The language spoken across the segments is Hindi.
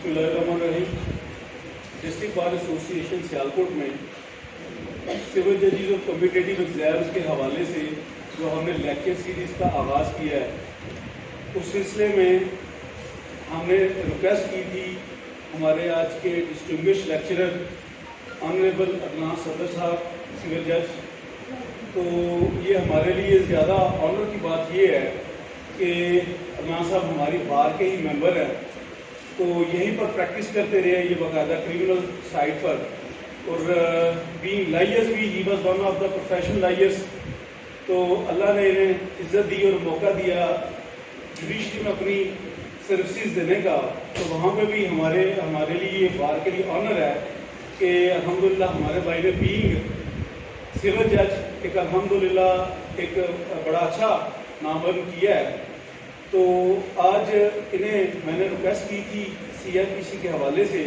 बिस्मिल्लाहिर्रहमानिर्रहीम। डिस्ट्रिक्ट बार एसोसिएशन सियालकोट में सिविल जजेस और कॉम्पिटिटिव एग्जाम्स के हवाले से जो हमने लेक्चर सीरीज़ का आगाज़ किया है, उस सिलसिले में हमने रिक्वेस्ट की थी हमारे आज के डिस्टिंग्विश्ड लेक्चरर ऑनरेबल अदनान सदर साहब सिविल जज। तो ये हमारे लिए ज़्यादा ऑनर की बात ये है कि अदनान साहब हमारी बार के ही मेंबर हैं, तो यहीं पर प्रैक्टिस करते रहे ये बाकायदा क्रिमिनल साइड पर। और बीइंग लायर्स भी he was one of the professional lawyers. तो अल्लाह ने इन्हें इज्जत दी और मौका दिया जुडिशरी में अपनी सर्विसेज देने का। तो वहाँ पे भी हमारे लिए ये बार के लिए ऑनर है कि अल्हम्दुलिल्लाह हमारे भाई ने बीइंग सिविल जज एक अल्हम्दुलिल्लाह एक बड़ा अच्छा नामवर्म किया है। तो आज इन्हें मैंने रिक्वेस्ट की थी CRPC के हवाले से,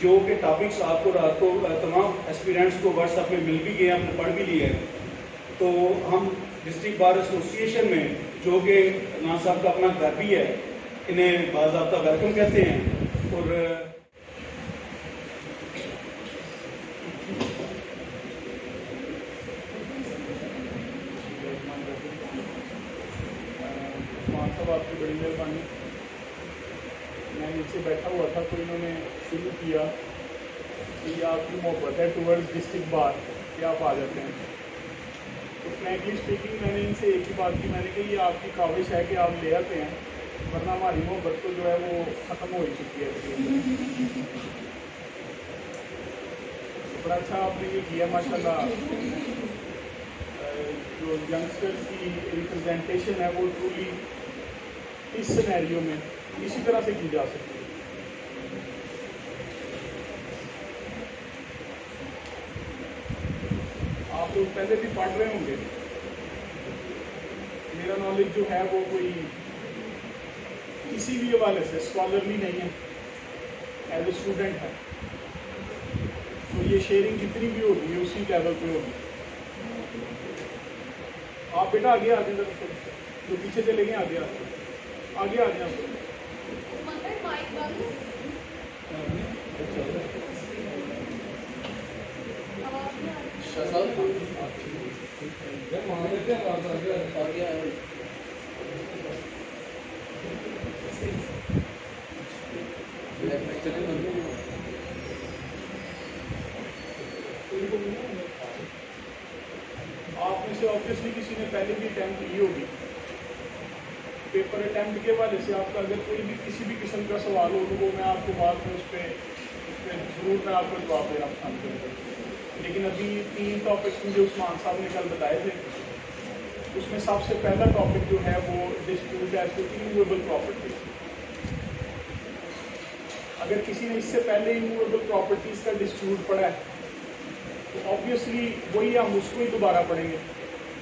जो कि टॉपिक्स आपको रात को तमाम एस्पिरेंट्स को व्हाट्सएप में मिल भी गए, हमने पढ़ भी लिए हैं। तो हम डिस्ट्रिक्ट बार एसोसिएशन में, जो कि अदनान साहब का अपना घर भी है, इन्हें बाज़ाब्ता वेलकम कहते हैं। और साहब आपकी बड़ी मेहरबानी। मैं नीचे बैठा हुआ था तो इन्होंने शुरू किया कि आपकी मोहब्बत है टूवर्ड्स डिस्ट्रिक्ट बार कि आप आ जाते हैं। तो फ्रैंकली स्पीकिंग मैंने इनसे एक ही बात की, मैंने कहा ये आपकी ख्वाहिश है कि आप ले आते हैं, वरना हमारी मोहब्बत तो जो है वो ख़त्म हो ही चुकी है। तो बड़ा अच्छा आपने ये किया माशाल्लाह। जो यंगस्टर्स की रिप्रेजेंटेशन है वो ट्रूली इस सिनेरियो में इसी तरह से की जा सकती है। आप लोग पहले भी पढ़ रहे होंगे, मेरा नॉलेज जो है वो कोई किसी भी हवाले से स्कॉलरली नहीं है, एज ए स्टूडेंट है। तो ये शेयरिंग जितनी भी होगी है उसी लेवल पे होगी। आप बेटा आगे आ जाए, जो पीछे चले गए आगे आ गया। आप में से ऑब्वियसली किसी ने पहले भी अटैम्प्ट की होगी। पेपर अटैम्प्ट के हवाले से आपका अगर कोई भी किसी भी किस्म का सवाल हो तो वो मैं आपको बाद में उस पर ज़रूर मैं आपको जवाब देना पसंद करूँगा। लेकिन अभी 3 टॉपिक्स मुझे उस्मान साहब ने कल बताए थे, उसमें सबसे पहला टॉपिक जो है वो dispute as to immovable property. अगर किसी ने इससे पहले इमूवेबल प्रॉपर्टीज़ का डिस्प्यूट पढ़ा है तो ऑब्वियसली वही हम उसको ही दोबारा पढ़ेंगे,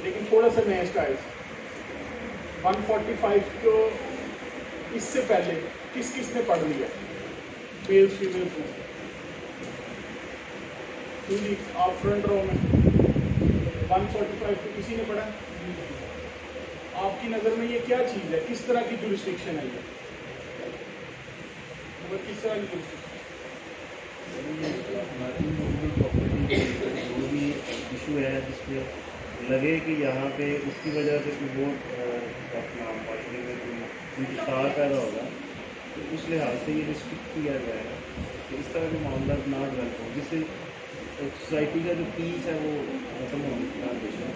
लेकिन थोड़ा सा नया स्टाइल। 145 को इससे पहले किस ने पढ़ लिया? मेल्स फीमेल्स में क्योंकि आप फ्रंट रो में 145 को किसी ने पढ़ा? आपकी नज़र में ये क्या चीज़ है, किस तरह की जुरिस्डिक्शन है ये? मतलब किस तरह की जो भी इशू है जिसमें लगे कि यहाँ पे उसकी वजह से कोई वो अपना माशरे में कोई इंतशार पैदा होगा, तो उस लिहाज से ये रिस्ट्रिक्ट किया जाएगा कि इस तरह के मामला ना डेवलप हो, जिससे सोसाइटी का जो पीस है वो खत्म होने का अंदेशा।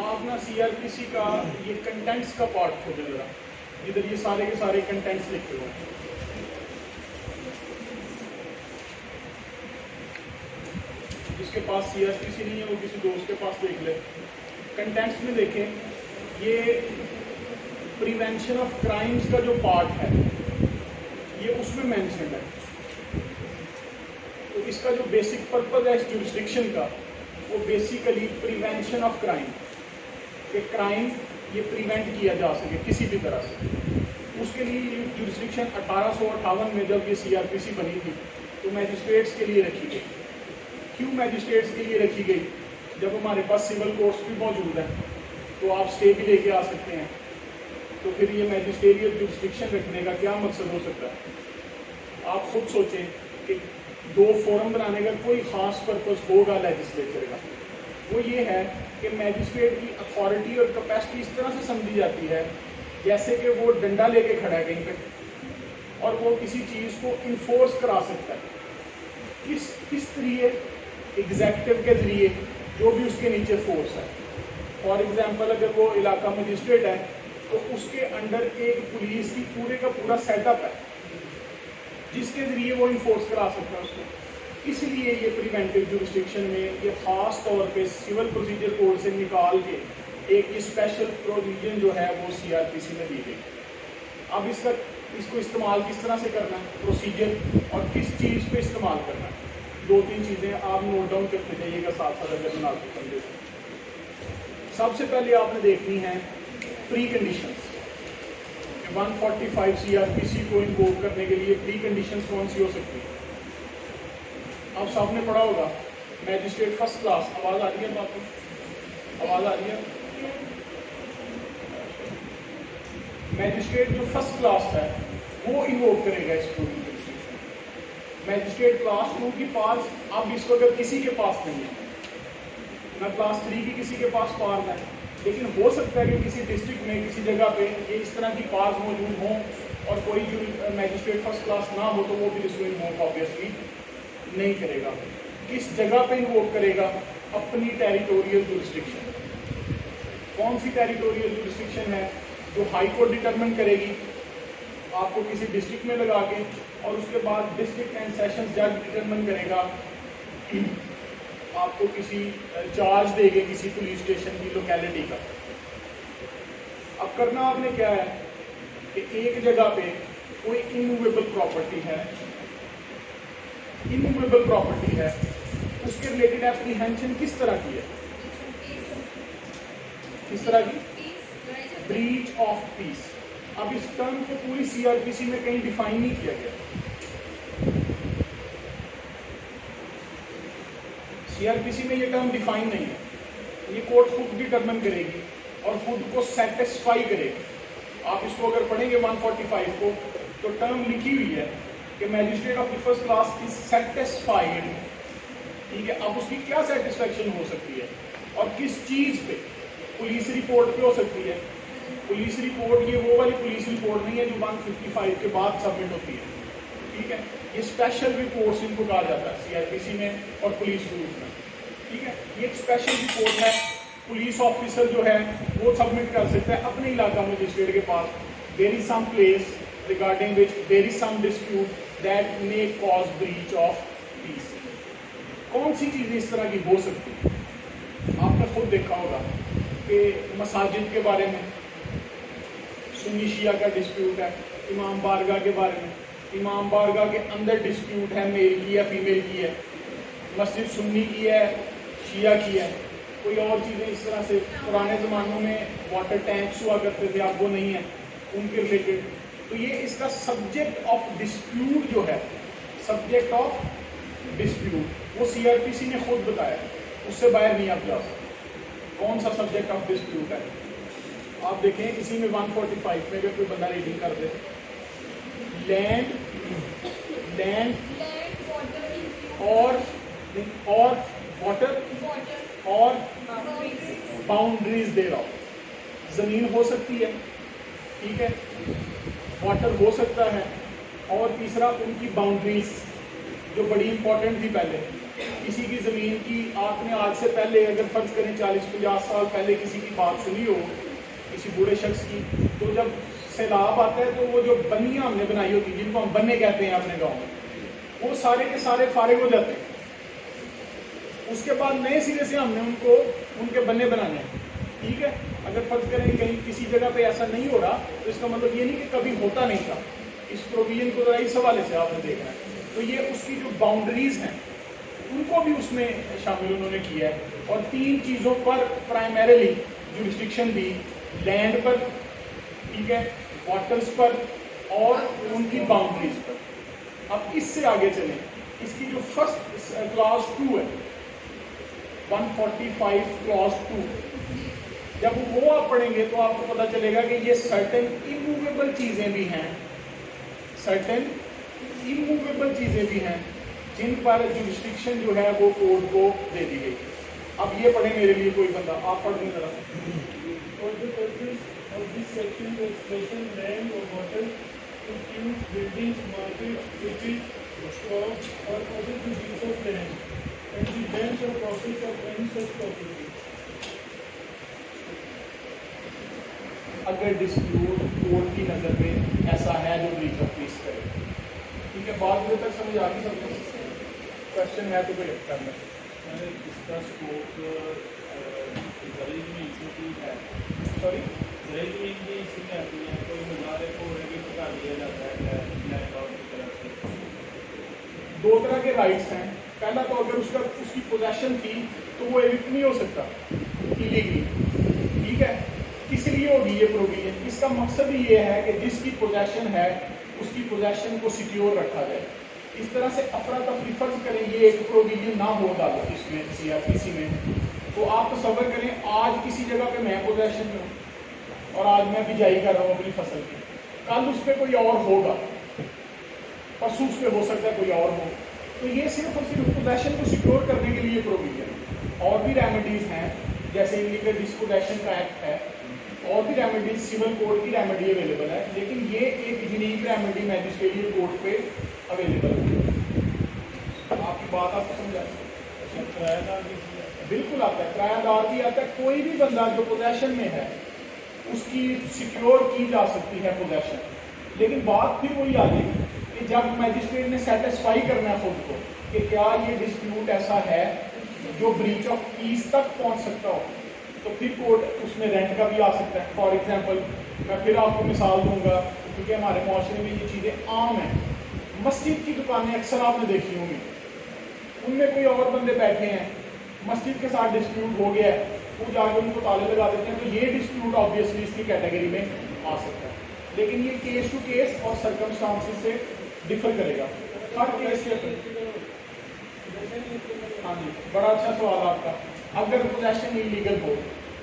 आप ना CRPC का ये कंटेंट्स का पार्ट खोले जरा, इधर ये सारे के सारे कंटेंट्स लिखे हुए हैं। जिसके पास CRPC नहीं है वो किसी दोस्त के पास देख ले। कंटेंट्स में देखें, ये प्रिवेंशन ऑफ क्राइम्स का जो पार्ट है ये उसमें मेंशन है। तो इसका जो बेसिक पर्पज है इस जुरिस्डिक्शन का वो बेसिकली प्रिवेंशन ऑफ क्राइम, कि क्राइम ये प्रिवेंट किया जा सके किसी भी तरह से। उसके लिए ये जुरिस्डिक्शन 1858 में जब ये CRPC बनी थी तो मैजिस्ट्रेट्स के लिए रखी गई। क्यों मैजिस्ट्रेट्स के लिए रखी गई? जब हमारे पास सिविल कोर्ट्स भी मौजूद हैं तो आप स्टे भी लेके आ सकते हैं। तो फिर ये मैजिस्ट्रेरियल जुरिस्डिक्शन रखने का क्या मकसद हो सकता है? आप खुद सोचें कि 2 फोरम बनाने का कोई ख़ास पर्पस होगा लेजिस्लेचर का, वो ये है कि मैजिस्ट्रेट की अथॉरिटी और कैपेसिटी इस तरह से समझी जाती है जैसे कि वो डंडा लेके खड़ा है कहीं पे और वो किसी चीज़ को इन्फोर्स करा सकता है। किस तरीके एग्जेक्टिव के ज़रिए जो भी उसके नीचे फोर्स है। फॉर एग्जांपल अगर वो इलाका मजिस्ट्रेट है तो उसके अंडर एक पुलिस की पूरे का पूरा सेटअप है जिसके ज़रिए वो इन्फोर्स करा सकता है उसको। इसलिए ये प्रिवेंटिव जुरिस्डिक्शन में ये ख़ास तौर पे सिविल प्रोसीजर कोड से निकाल के एक ये स्पेशल प्रोविजन जो है वो CRPC में दी गई। अब इसको इस्तेमाल किस तरह से करना है, प्रोसीजर और किस चीज़ पे इस्तेमाल करना है, 2-3 चीज़ें आप नोट डाउन करते जाइएगा साथ साथ अगर मैं आपको समझे। सबसे पहले आपने देखनी है प्री कंडीशंस। 145 CRPC को इन्वोक करने के लिए प्री कंडीशंस कौन सी हो सकती है? आप सबने पढ़ा होगा मैजिस्ट्रेट फर्स्ट क्लास। आवाज़ आ रही है आपको? आवाज़ आ रही है? मैजिस्ट्रेट जो फर्स्ट क्लास है वो इन्वोक करेगा इस पूरी जुरिस्डिक्शन। मैजिस्ट्रेट क्लास 2 की पास अब इस वक्त किसी के पास नहीं है, ना क्लास 3 की किसी के पास पावर है, लेकिन हो सकता है कि किसी डिस्ट्रिक्ट में किसी जगह पे ये इस तरह की पावर मौजूद हो और कोई जो मैजिस्ट्रेट फर्स्ट क्लास ना हो तो वो भी इसको इन्वोक ऑब्वियसली नहीं करेगा। किस जगह पे इन्वोक करेगा? अपनी टेरिटोरियल जुरिस्डिक्शन। कौन सी टेरिटोरियल जुरिस्डिक्शन है? जो हाई कोर्ट डिटरमिन करेगी आपको किसी डिस्ट्रिक्ट में लगा के, और उसके बाद डिस्ट्रिक्ट एंड सेशन जज डिटरमिन करेगा आपको किसी चार्ज देंगे किसी पुलिस स्टेशन की लोकेलिटी का। अब करना आपने क्या है कि एक जगह पे कोई इमूवेबल प्रॉपर्टी है, उसके रिलेटेड एप्रीहेंशन किस तरह की है? किस तरह की? Breach of piece. अब इस टर्म को पूरी CRPC में कहीं डिफाइन नहीं किया गया। CRPC में ये टर्म डिफाइन नहीं है, ये कोर्ट खुद डिटरमिन करेगी और खुद को सेटिस्फाई करेगी। आप इसको अगर पढ़ेंगे 145 को तो टर्म लिखी हुई है कि magistrate of the first class is satisfied. ठीक है, अब उसकी क्या सेटिस्फेक्शन हो सकती है और किस चीज़ पे? पुलिस रिपोर्ट पे हो सकती है। पुलिस रिपोर्ट ये वो वाली पुलिस रिपोर्ट नहीं है जो 155 के बाद सबमिट होती है। ठीक है, ये स्पेशल रिपोर्ट्स इनको कहा जाता है CRPC में और पुलिस रूल्स में। ठीक है, ये एक स्पेशल रिपोर्ट है, पुलिस ऑफिसर जो है वो सबमिट कर सकता है अपने इलाका मजिस्ट्रेट के पास। There is some place regarding which there is some dispute that may cause breach of peace. कौन सी चीज़ें इस तरह की हो सकती है? आपने खुद देखा होगा कि मसाजिद के बारे में सुन्नी शिया का डिस्प्यूट है, इमाम बारगाह के बारे में, इमाम बारगाह के अंदर डिस्प्यूट है मेल की या फीमेल की है, मस्जिद सुन्नी की है शिया की है, कोई और चीज़ें इस तरह से। पुराने ज़मानों में वाटर टैंक्स हुआ करते थे, अब वो नहीं है, उनके रिलेटेड। तो ये इसका सब्जेक्ट ऑफ डिस्प्यूट जो है, सब्जेक्ट ऑफ डिस्प्यूट वो CRPC ने खुद बताया, उससे बाहर नहीं आप जा सकते। कौन सा सब्जेक्ट ऑफ डिस्प्यूट है? आप देखें इसी में 145 में अगर कोई बंदा रीडिंग कर दे, लैंड और वाटर और बाउंड्रीज देयर ऑफ। ज़मीन हो सकती है, ठीक है, वाटर हो सकता है, और तीसरा उनकी बाउंड्रीज जो बड़ी इंपॉर्टेंट थी। पहले किसी की ज़मीन की आपने आज से पहले अगर फर्ज करें 40-50 साल पहले किसी की बात सुनी हो किसी बूढ़े शख्स की, तो जब सैलाब आता है तो वो जो बनियाँ हमने बनाई होती जिनको हम बन्ने कहते हैं अपने गाँव में, वो सारे के सारे फारिग हो जाते हैं। उसके बाद नए सिरे से हमने उनको उनके बन्ने बनाने हैं। ठीक है, अगर फर्ज करें कहीं किसी जगह पे ऐसा नहीं हो रहा तो इसका मतलब ये नहीं कि कभी होता नहीं था। इस प्रोविजन को जरा इस हवाले से आपने देखना है। तो ये उसकी जो बाउंड्रीज हैं उनको भी उसमें शामिल उन्होंने किया है, और 3 चीज़ों पर प्राइमरीली जुरिस्डिक्शन दी, लैंड पर, ठीक है, वाटर्स पर और उनकी बाउंड्रीज पर। अब इससे आगे चलें, इसकी जो फर्स्ट क्लॉज 2 है 145 क्लॉज 2, जब वो आप पढ़ेंगे तो आपको पता चलेगा कि ये सर्टेन इमूवेबल चीज़ें भी हैं, सर्टेन इमूवेबल चीज़ें भी हैं जिन पर जुरिस्डिक्शन जो है वो कोर्ट को दे दी गई। अब ये पढ़े मेरे लिए कोई बंदा, आप पढ़ दें जरा। For the purpose of this section, the expression land or water includes buildings, markets, bridges, shops, or other uses of land, and the rent or profit of any such property. अगर डिस्प्यूट कोर्ट की नज़र में ऐसा है जो ब्रीच ऑफ पीस करे, ठीक है, बात मुझे तक समझ आ गई सबको? क्वेश्चन है तो कोई करना। इसका स्कोप दहेज में इशू की है, सॉरी, दहेज में ये इशू में आती है, कोई मुजारे को रेगिट कर दिया जाता है लैंडलॉर्ड की तरफ से। दो तरह के राइट्स हैं। पहला तो अगर उसकी पोजेशन थी तो वो एविक्ट नहीं हो सकता इलीगली, ठीक है। किस लिए होगी ये प्रोविजन? इसका मकसद ये है कि जिसकी पोजेशन है उसकी पोजेशन को सिक्योर रखा जाए। इस तरह से अफरा तफरी फर्ज करें ये एक प्रोविजन ना हो अदालत इसमें सीआरपीसी में, तो आप तसव्वुर करें आज किसी जगह पे मैं पोजेशन में हूँ और आज मैं बिजाई कर रहा हूँ अपनी फसल की, कल उस पर कोई और होगा, परसों उस पर हो सकता है कोई और हो, तो ये सिर्फ और सिर्फ पोजेशन को सिक्योर करने के लिए प्रोविजन। और भी रेमेडीज हैं जैसे इलीगल डिस्पोजेशन का एक्ट है, और भी रेमेडीज सिविल कोड की रेमेडी अवेलेबल है, लेकिन ये एक यूनिक रेमेडी मैजिस्ट्रेटियल कोर्ट पे अवेलेबल है। आपकी बात आपको समझ आए? किराएदार भी बिल्कुल आता है, किरायादार भी आता है, कोई भी बंदा जो पोजेशन में है उसकी सिक्योर की जा सकती है पोजेशन। लेकिन बात फिर वही आ जाएगी कि जब मैजिस्ट्रेट ने सेटिस्फाई करना है खुद को कि क्या ये डिस्प्यूट ऐसा है जो ब्रीच ऑफ पीस तक पहुंच सकता हो, तो फिर कोर्ट उसमें रेंट का भी आ सकता है। फॉर एग्जांपल मैं फिर आपको मिसाल दूंगा क्योंकि हमारे माशरे में ये चीज़ें आम हैं। मस्जिद की दुकानें अक्सर आपने देखी होंगी, उनमें कोई और बंदे बैठे हैं, मस्जिद के साथ डिस्प्यूट हो गया है, वो जाके उनको ताले लगा देते हैं, तो ये डिस्प्यूट ऑब्वियसली इसकी कैटेगरी में आ सकता है। लेकिन ये केस टू केस और सर्कमस्टांसेस से डिफर करेगा हर केस के। हाँ जी, बड़ा अच्छा सवाल आपका। अगर पोजेशन इलीगल हो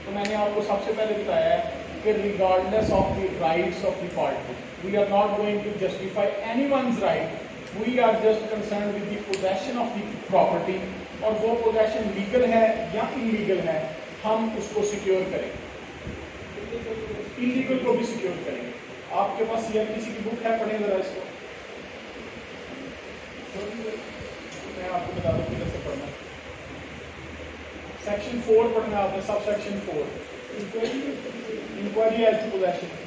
तो मैंने आपको सबसे पहले बताया है कि regardless of the rights of the party, we are not going to justify anyone's right, we are just concern with the possession of the property, और वो पोजेशन लीगल है या इलीगल है हम उसको सिक्योर करेंगे, इलीगल को भी सिक्योर करेंगे। आपके पास सीआरपीसी की बुक है, पढ़ें जरा इसको, मैं आपको बता दूं किधर से पढ़ना। सेक्शन 4 पढ़ना है आपने, sub section 4 inquiry as to possession.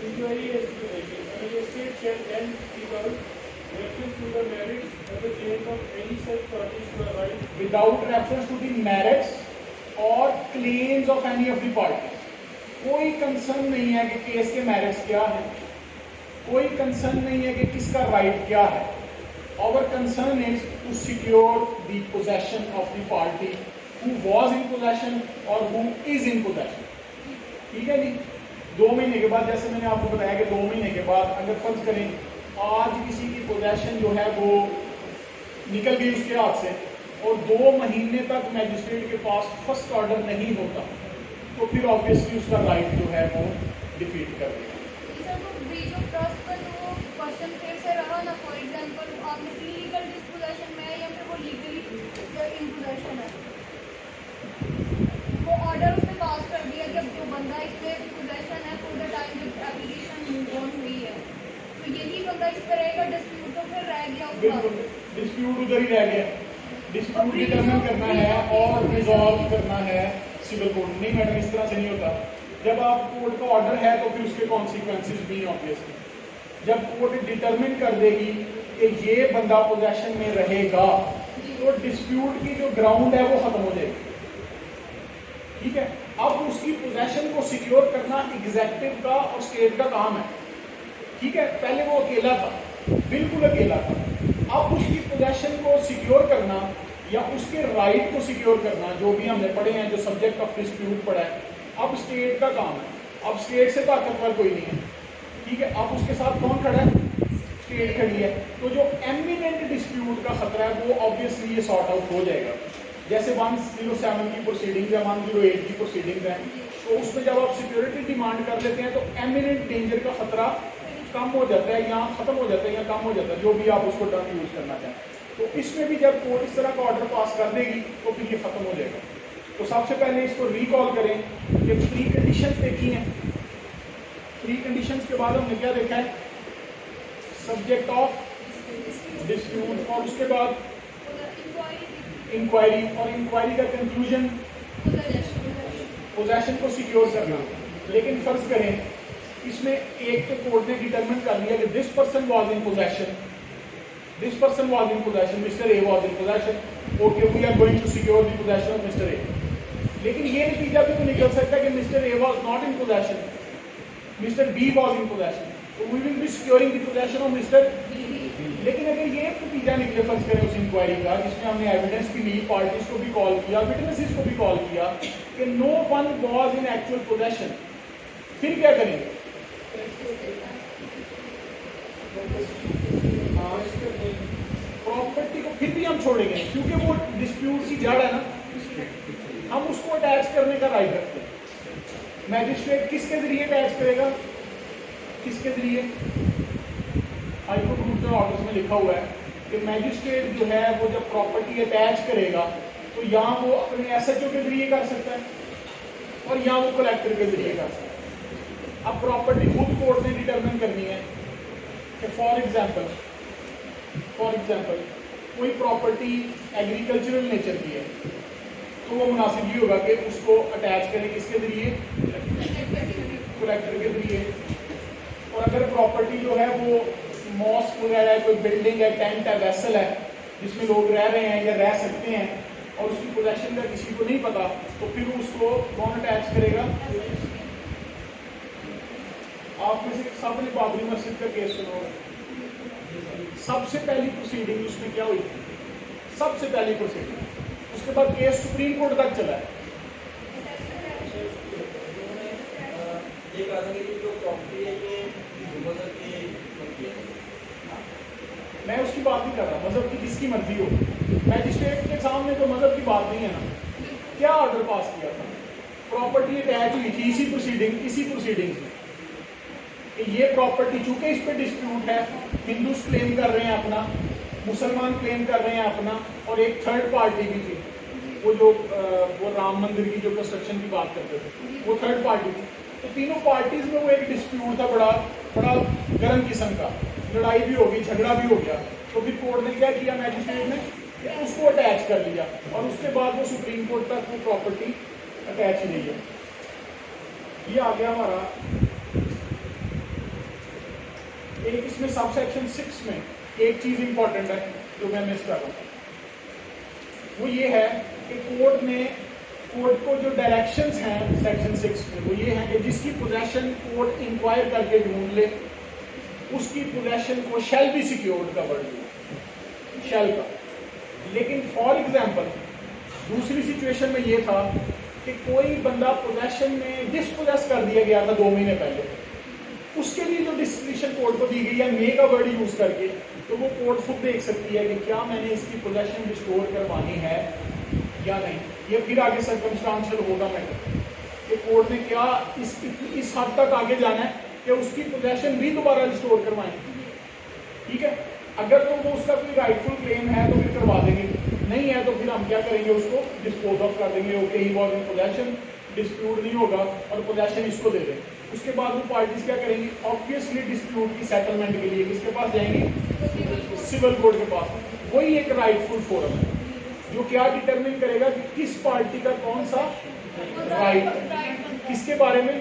Inquiry as to possession. A magistrate shall then speak out reference to the merits or the claims of any such parties to a right without reference to the merits और claims of any of the party. कोई कंसर्न नहीं है कि केस के मेरिट्स क्या है, कोई कंसर्न नहीं है कि किसका राइट क्या है। Our concern is to secure the possession of the party who was in possession or who is in possession। ठीक है जी। 2 महीने के बाद, जैसे मैंने आपको बताया कि 2 महीने के बाद अगर फर्ज करें आज किसी की पोजेशन जो है वो निकल गई उसके हाथ से और 2 महीने तक मैजिस्ट्रेट के पास फर्स्ट ऑर्डर नहीं होता, तो फिर ऑब्वियसली उसका राइट जो है वो डिफीट कर देगा। ब्रीच ऑफ ट्रस्ट का जो क्वेश्चन फिर से रहा ना, फॉर एग्जांपल आपने इलीगल डिस्पोजेशन में है या फिर वो लीगली इन पोजेशन है, वो ऑर्डर उसने पास कर दिया कि अब जो बंदा इसमें पोजेशन है फॉर द टाइम जब एप्लीकेशन मूव ऑन हुई है, तो यही बंदा इस पर रहेगा, डिस्प्यूट तो फिर रह गया बिल्कुल, उसका। डिस्प्यूट उधर ही रह गया। डिस्प्यूट डिटरमिन करना है और रिजॉल्व करना है सिविल कोर्ट। नहीं मैडम, इस तरह से नहीं होता। जब आप कोर्ट का ऑर्डर है तो फिर उसके कॉन्सिक्वेंसेज भी ऑब्वियसली। जब कोर्ट डिटरमिन कर देगी कि ये बंदा पोजेशन में रहेगा तो डिस्प्यूट की जो ग्राउंड है वो खत्म हो जाएगी। ठीक है, अब उसकी पोजेशन को सिक्योर करना एग्जेक्टिव का और स्टेट का काम है। ठीक है, पहले वो अकेला था, बिल्कुल अकेला था। अब उसकी पोजेशन को सिक्योर करना या उसके राइट को सिक्योर करना, जो भी हमने पढ़े हैं, जो सब्जेक्ट ऑफ डिस्प्यूट पढ़ा है, अब स्टेट का काम है। अब स्टेट से ताकतवर कोई नहीं है। ठीक है, अब उसके साथ कौन खड़ा है? स्टेट खड़ी है। तो जो एमिनेंट डिस्प्यूट का खतरा है वो ऑब्वियसली ये सॉर्ट आउट हो जाएगा। जैसे 107 की प्रोसीडिंग्स है, 108 की प्रोसीडिंग्स हैं, तो उसमें जब आप सिक्योरिटी डिमांड कर लेते हैं तो एमिनेंट डेंजर का खतरा कम हो जाता है, यहाँ खत्म हो जाता है या कम हो जाता है, जो भी आप उसको टर्म यूज करना चाहें। तो इसमें भी जब कोर्ट इस तरह का ऑर्डर पास कर देगी तो फिर ये खत्म हो जाएगा। तो सबसे पहले इसको रिकॉल करें कि प्री कंडीशंस देखी हैं। प्री कंडीशंस के बाद हमने क्या देखा है, सब्जेक्ट ऑफ डिस्प्यूट, और उसके बाद इंक्वायरी, और इंक्वायरी का कंक्लूजन पोजेशन को सिक्योर करना। लेकिन फर्ज करें इसमें एक तो कोर्ट ने डिटरमिन कर लिया कि this person was in possession, this person was in possession, mister A was in possession, okay we are going to secure the possession of mister A. लेकिन ये नतीजा भी तो निकल सकता है कि mister A was not in possession, mister B was in possession, तो we will be securing the possession of mister B. लेकिन अगर ये नतीजा निकले फर्ज करें उस इंक्वायरी का, जिसमें हमने एविडेंस भी ली, पार्टीज को भी कॉल किया, विटनेसेस को भी कॉल किया कि no one was in actual possession, फिर क्या करेंगे? प्रॉपर्टी को फिर भी हम छोड़ेंगे क्योंकि वो डिस्प्यूट की जड़ है ना, हम उसको अटैच करने का राइट रखते हैं। मैजिस्ट्रेट किसके जरिए अटैच करेगा, किसके जरिए? हाईकोर्ट रूल्स एंड ऑर्डर्स में लिखा हुआ है कि मैजिस्ट्रेट जो है वो जब प्रॉपर्टी अटैच करेगा तो यहाँ वो अपने एसएचओ के जरिए कर सकता है और यहाँ वो कलेक्टर के जरिए कर सकता है। अब प्रॉपर्टी खुद कोर्ट ने डिटरमिन करनी है कि फॉर एग्जांपल कोई प्रॉपर्टी एग्रीकल्चरल नेचर की है तो वो मुनासिब ये होगा कि उसको अटैच करें किसके जरिए, कलेक्टर के जरिए। और अगर प्रॉपर्टी जो है वो मॉस्क वगैरह है, कोई बिल्डिंग है, टेंट है, वेसल है जिसमें लोग रह रहे हैं या रह सकते हैं और उसकी पोजेशन का किसी को नहीं पता, तो फिर उसको कौन अटैच करेगा? आप में से सबने बाबरी मस्जिद का केस सुना होगा। सबसे पहली प्रोसीडिंग उसमें क्या हुई थी? सबसे पहली प्रोसीडिंग, उसके बाद केस सुप्रीम कोर्ट तक चला है। ये कहा था कि जो प्रॉपर्टी है ये मजहब की मैं उसकी बात नहीं कर रहा, मजहब की जिसकी मर्जी हो, मैजिस्ट्रेट के सामने तो मजहब की बात नहीं है ना। क्या ऑर्डर पास किया था? प्रॉपर्टी अटैच हुई थी इसी प्रोसीडिंग से कि ये प्रॉपर्टी चूंकि इस पे डिस्प्यूट है, हिंदूज क्लेम कर रहे हैं अपना, मुसलमान क्लेम कर रहे हैं अपना, और एक थर्ड पार्टी भी थी, वो राम मंदिर की जो कंस्ट्रक्शन की बात करते थे वो थर्ड पार्टी थी। तो तीनों पार्टीज में वो एक डिस्प्यूट था, बड़ा गर्म किस्म का, लड़ाई भी हो गई, झगड़ा भी हो गया। तो फिर कोर्ट ने क्या किया, मैजिस्ट्रेट ने उसको अटैच कर लिया और उसके बाद वो सुप्रीम कोर्ट तक वो प्रॉपर्टी अटैच ही रही है। ये आ गया हमारा एक, इसमें सब सेक्शन 6 में एक चीज इंपॉर्टेंट है जो मैं मिस कर रहा हूँ, वो ये है कि कोर्ट को जो डायरेक्शंस हैं सेक्शन 6 में वो ये है कि जिसकी पोजेशन कोर्ट इंक्वायर करके ढूंढ ले उसकी पोजेशन को शैल बी सिक्योर्ड का वर्ड है, शैल का। लेकिन फॉर एग्जांपल दूसरी सिचुएशन में ये था कि कोई बंदा पोजेशन में डिस्पोजेस कर दिया गया था 2 महीने पहले, उसके लिए जो डिस्क्रिप्शन कोर्ट को दी गई है मे का वर्ड यूज करके, तो वो कोर्ट खुद देख सकती है कि क्या मैंने इसकी पोजेशन रिस्टोर करवानी है या नहीं। ये फिर आगे सर्कमस्टांशियल होगा मैटर कि कोर्ट ने क्या इस हद तक आगे जाना है कि उसकी पोजेशन भी दोबारा रिस्टोर करवाएं। ठीक है, अगर तो वो उसका कोई राइटफुल क्लेम है तो फिर करवा देंगे, नहीं है तो फिर हम क्या करेंगे, उसको डिस्पोज ऑफ कर देंगे। Okay, he was in possession, dispute नहीं होगा और पोजेशन इसको दे दें। उसके बाद वो पार्टीज क्या करेंगी, ऑब्वियसली डिस्प्यूट की सेटलमेंट के लिए किसके पास जाएंगी, सिविल कोर्ट के पास। वही एक राइटफुल फोरम है जो क्या डिटरमिन करेगा कि किस पार्टी का कौन सा राइट, किसके बारे में,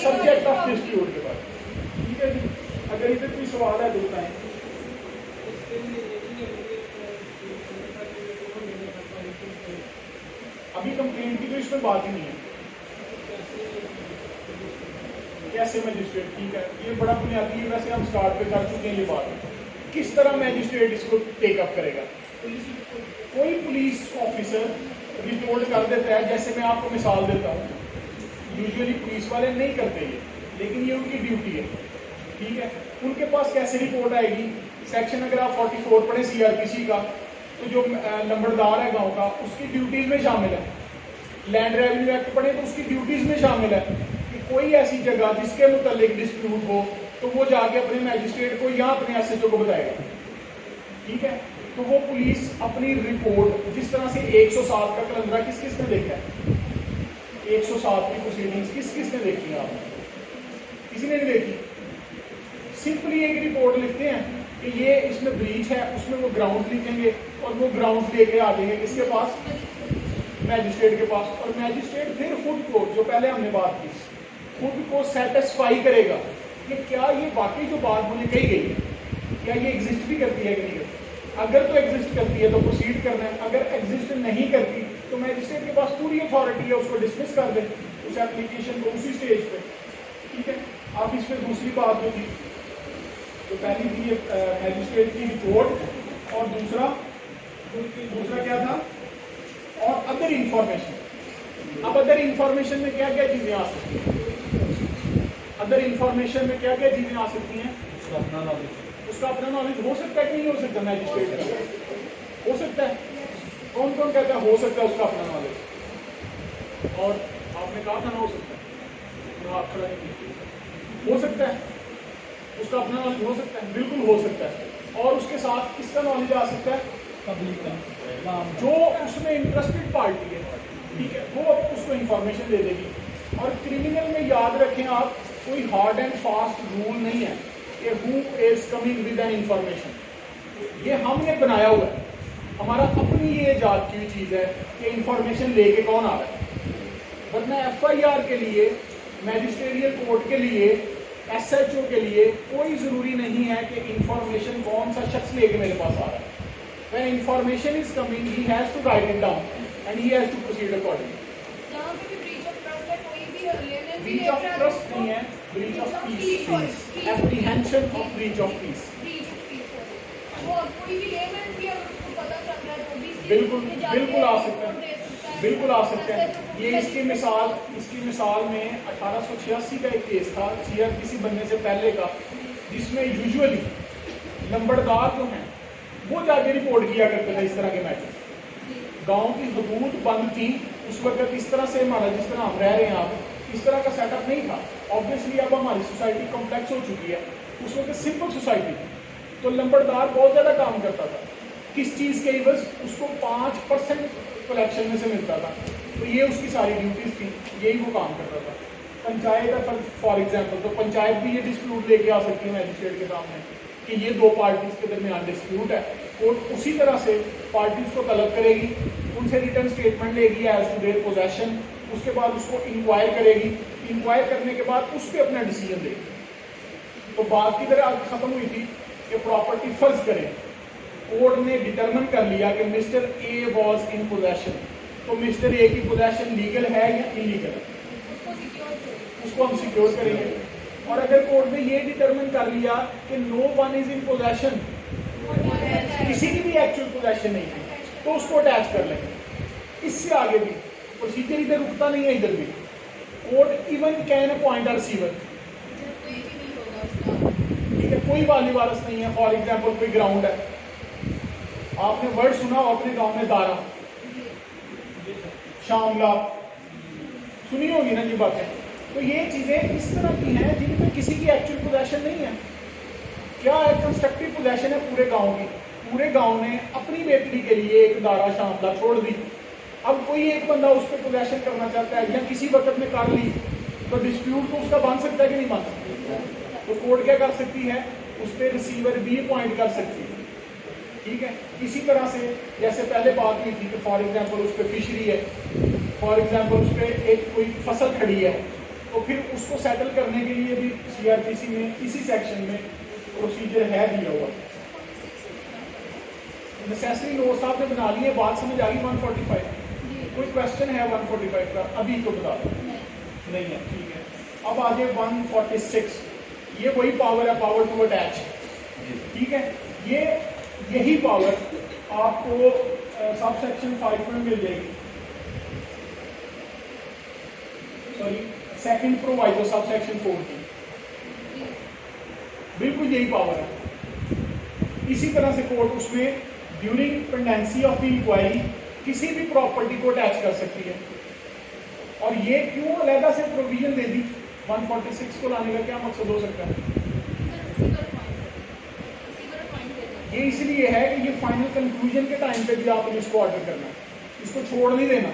सब्जेक्ट ऑफ डिस्प्यूट के बारे में। ठीक है जी, अगर इधर कोई सवाल है तो बताएं। अभी कंप्लेंट की तो इसमें बात ही नहीं है, कैसे मैजिस्ट्रेट, ठीक है, ये बड़ा बुनियादी है, वैसे हम स्टार्ट पे कर चुके हैं ये बात। किस तरह मैजिस्ट्रेट इसको टेकअप करेगा? कोई पुलिस ऑफिसर रिपोर्ट कर देता है, जैसे मैं आपको मिसाल देता हूँ, यूजुअली पुलिस वाले नहीं करते ये, लेकिन ये उनकी ड्यूटी है। ठीक है, उनके पास कैसे रिपोर्ट आएगी, सेक्शन अगर आप 44 पढ़े सीआरपीसी का, तो जो नंबरदार है गांव का उसकी ड्यूटीज में शामिल है। लैंड रेवेन्यू एक्ट पढ़े तो उसकी ड्यूटीज में शामिल है कि कोई ऐसी जगह जिसके मुतालिक डिस्प्यूट हो तो वो जाके अपने मैजिस्ट्रेट को या अपने एसएचओ को बताएगा, ठीक है। तो वो पुलिस अपनी रिपोर्ट जिस तरह से 107 का कलंदरा किस किस ने देखा है, 107 की प्रोसीडिंग्स किस किस ने देखी है, आपने किसी ने नहीं देखी। सिंपली एक रिपोर्ट लिखते हैं कि ये इसमें ब्रीच है, उसमें वो ग्राउंड लिखेंगे और वो ग्राउंड लेके आ जाएंगे किसके पास, मैजिस्ट्रेट के पास। और मैजिस्ट्रेट फिर खुद को, जो पहले हमने बात की, खुद को सेटिस्फाई करेगा कि क्या ये बाकी जो बात मुझे कही गई है क्या ये एग्जिस्ट भी करती है कि नहीं करती। अगर तो एग्जिस्ट करती है तो प्रोसीड करना है, अगर एग्जिस्ट नहीं करती तो मैजिस्ट्रेट के पास पूरी अथॉरिटी है, उसको डिसमिस कर दे उस एप्लीकेशन को उसी स्टेज पे, ठीक है। अब इसमें दूसरी बात जो थी, तो पहली थी ये मैजिस्ट्रेट की रिपोर्ट और दूसरा क्या था, और अदर इंफॉर्मेशन। अब अदर इंफॉर्मेशन में क्या क्या चीजें आ सकती हैं, अदर इंफॉर्मेशन में क्या क्या चीजें आ सकती हैं, उसका अपना नॉलेज हो सकता है कि नहीं हो सकता, मैजिस्ट्रेट का हो सकता है। कौन कौन कहता है हो सकता है उसका अपना नॉलेज, और आपने कहा था ना हो सकता है, आप खड़ा नहीं, हो सकता है उसका अपना नॉलेज, हो सकता है, बिल्कुल हो सकता है। और उसके साथ किसका नॉलेज आ सकता है, पब्लिक का, जो उसमें इंटरेस्टेड पार्टी है, ठीक है, वो उसको इंफॉर्मेशन दे देगी। और क्रिमिनल में याद रखें आप, कोई हार्ड एंड फास्ट रूल नहीं है कि who is coming with an information, ये हमने बनाया हुआ है, हमारा अपनी ये जात की चीज़ है कि इंफॉर्मेशन लेके कौन आ रहा है। वरना एफआईआर के लिए, मैजिस्ट्रेरियल कोर्ट के लिए, एसएचओ के लिए कोई ज़रूरी नहीं है कि इंफॉर्मेशन कौन सा शख्स लेके मेरे पास आ रहा है। When information is coming, he has to write it down and he has to proceed accordingly. यहाँ पे भी breach of trust है, कोई भी लेने Breach of trust नहीं है, breach of peace, apprehension of breach of peace. breach of peace है। वो कोई भी लेमैन भी अगर उसको पता चल रहा है तो भी बिल्कुल आ सकता है, बिल्कुल आ सकता है। ये इसकी मिसाल में 1886 का एक केस था सीआरपीसी बनने से पहले का, जिसमें यूजुअली नंबरदार जो हैं वो जाके रिपोर्ट किया करते थे इस तरह के मैटर। गांव की हदूद बंद थी उस वक्त, इस तरह से हमारा जिस तरह हम रह रहे हैं आप, इस तरह का सेटअप नहीं था। ऑब्वियसली अब हमारी सोसाइटी कॉम्प्लेक्स हो चुकी है, उस वक्त सिंपल सोसाइटी थी, तो नंबरदार बहुत ज़्यादा काम करता था। किस चीज़ के बस उसको 5% कलेक्शन में से मिलता था, तो ये उसकी सारी ड्यूटीज़ थी, यही वो काम करता था। पंचायत है फॉर एग्जाम्पल, तो पंचायत भी ये डिस्प्यूट लेके आ सकती है मैजिस्ट्रेट के सामने कि ये दो पार्टीज के दरमियान डिस्प्यूट है। कोर्ट उसी तरह से पार्टीज को तलब करेगी, उनसे रिटर्न स्टेटमेंट लेगी एज टू देयर पोजेशन, उसके बाद उसको इंक्वायर करेगी, इंक्वायर करने के बाद उस पर अपना डिसीजन देगी। तो बात की तरह आज खत्म हुई थी कि प्रॉपर्टी फर्ज करें, कोर्ट ने डिटरमिन कर लिया कि mister A was in possession, तो मिस्टर ए की पोजेशन लीगल है या इलीगल है, उसको हम सिक्योर करेंगे। और अगर कोर्ट ने ये डिटरमिन कर लिया कि no one is in possession, किसी की भी एक्चुअल पोजेशन नहीं है, तो उसको अटैच कर लेंगे। इससे आगे भी प्रोसीजर इधर रुकता नहीं है, इधर भी court even can appoint a receiver, ठीक है, कोई वाली वारस नहीं है। फॉर एग्जाम्पल कोई ग्राउंड है, आपने वर्ड सुना हो अपने गांव में दारा, शामला, सुनी होगी ना ये बातें। तो ये चीज़ें इस तरह की हैं जिनमें किसी की एक्चुअल पोजेशन नहीं है। क्या है, कंस्ट्रक्टिव पोजेशन है पूरे गांव की, पूरे गांव ने अपनी बेकरी के लिए एक दारा शामला छोड़ दी। अब कोई एक बंदा उस पर पोजेशन करना चाहता है या किसी वक्त में कर ली, तो डिस्प्यूट तो उसका बन सकता है कि नहीं बन सकता। तो कोर्ट क्या कर सकती है, उस पर रिसीवर भी अपॉइंट कर सकती है, ठीक है। इसी तरह से जैसे पहले बात हुई थी कि फॉर एग्जाम्पल उस पर फिशरी है, फॉर एग्जाम्पल उस पर एक कोई फसल खड़ी है, तो फिर उसको सेटल करने के लिए भी सीआरपीसी में इसी सेक्शन में प्रोसीजर है दिया हुआ। नेसेसरी लॉ साहब ने बना लिए, बात समझ आ गई। 145 कोई क्वेश्चन है 145 का, अभी तो बता दो, नहीं है, ठीक है। अब आगे 146, ये वही पावर है, पावर टू अटैच, ठीक है। ये यही पावर आपको सब सेक्शन 5 में मिल जाएगी, सॉरी सेकंड प्रोवाइजो सब सेक्शन 4 की, बिल्कुल यही पावर है। इसी तरह से कोर्ट उसमें during pendency of the inquiry किसी भी प्रॉपर्टी को अटैच कर सकती है। और ये क्यों अलग से प्रोविजन दे दी, 146 को लाने का क्या मकसद हो सकता है? ये इसलिए है कि ये फाइनल कंक्लूजन के टाइम पे भी आपने इसको ऑर्डर करना है, इसको छोड़ नहीं देना।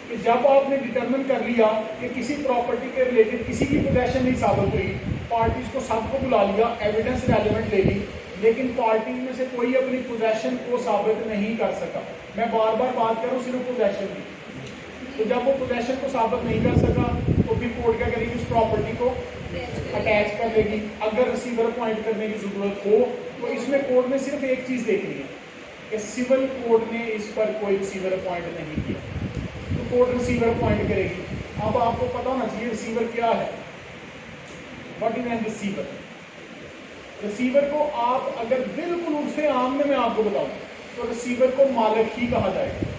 कि जब आपने डिटरमिन कर लिया कि किसी प्रॉपर्टी के रिलेटेड किसी की पोजेशन नहीं साबित हुई, पार्टीज को सबको बुला लिया, एविडेंस रेलिवेंट ले ली, लेकिन पार्टी में से कोई अपनी पोजेशन को साबित नहीं कर सका। मैं बार बार बात कर रहा हूँ सिर्फ पोजेशन की। तो जब वो पोजेशन को साबित नहीं कर सका तो फिर कोर्ट क्या करेगी, उस प्रॉपर्टी को अटैच कर लेगी। अगर रिसीवर अपॉइंट करने की जरूरत हो तो इसमें कोर्ट ने सिर्फ एक चीज देखनी है कि सिविल कोर्ट ने इस पर कोई रिसीवर अपॉइंट नहीं किया, तो कोर्ट रिसीवर अपॉइंट करेगी। अब आपको पता होना चाहिए रिसीवर क्या है, what is an receiver. Receiver को आप अगर बिल्कुल उर्फे आम में मैं आपको बताऊं तो रिसीवर को मालिक ही कहा जाएगा।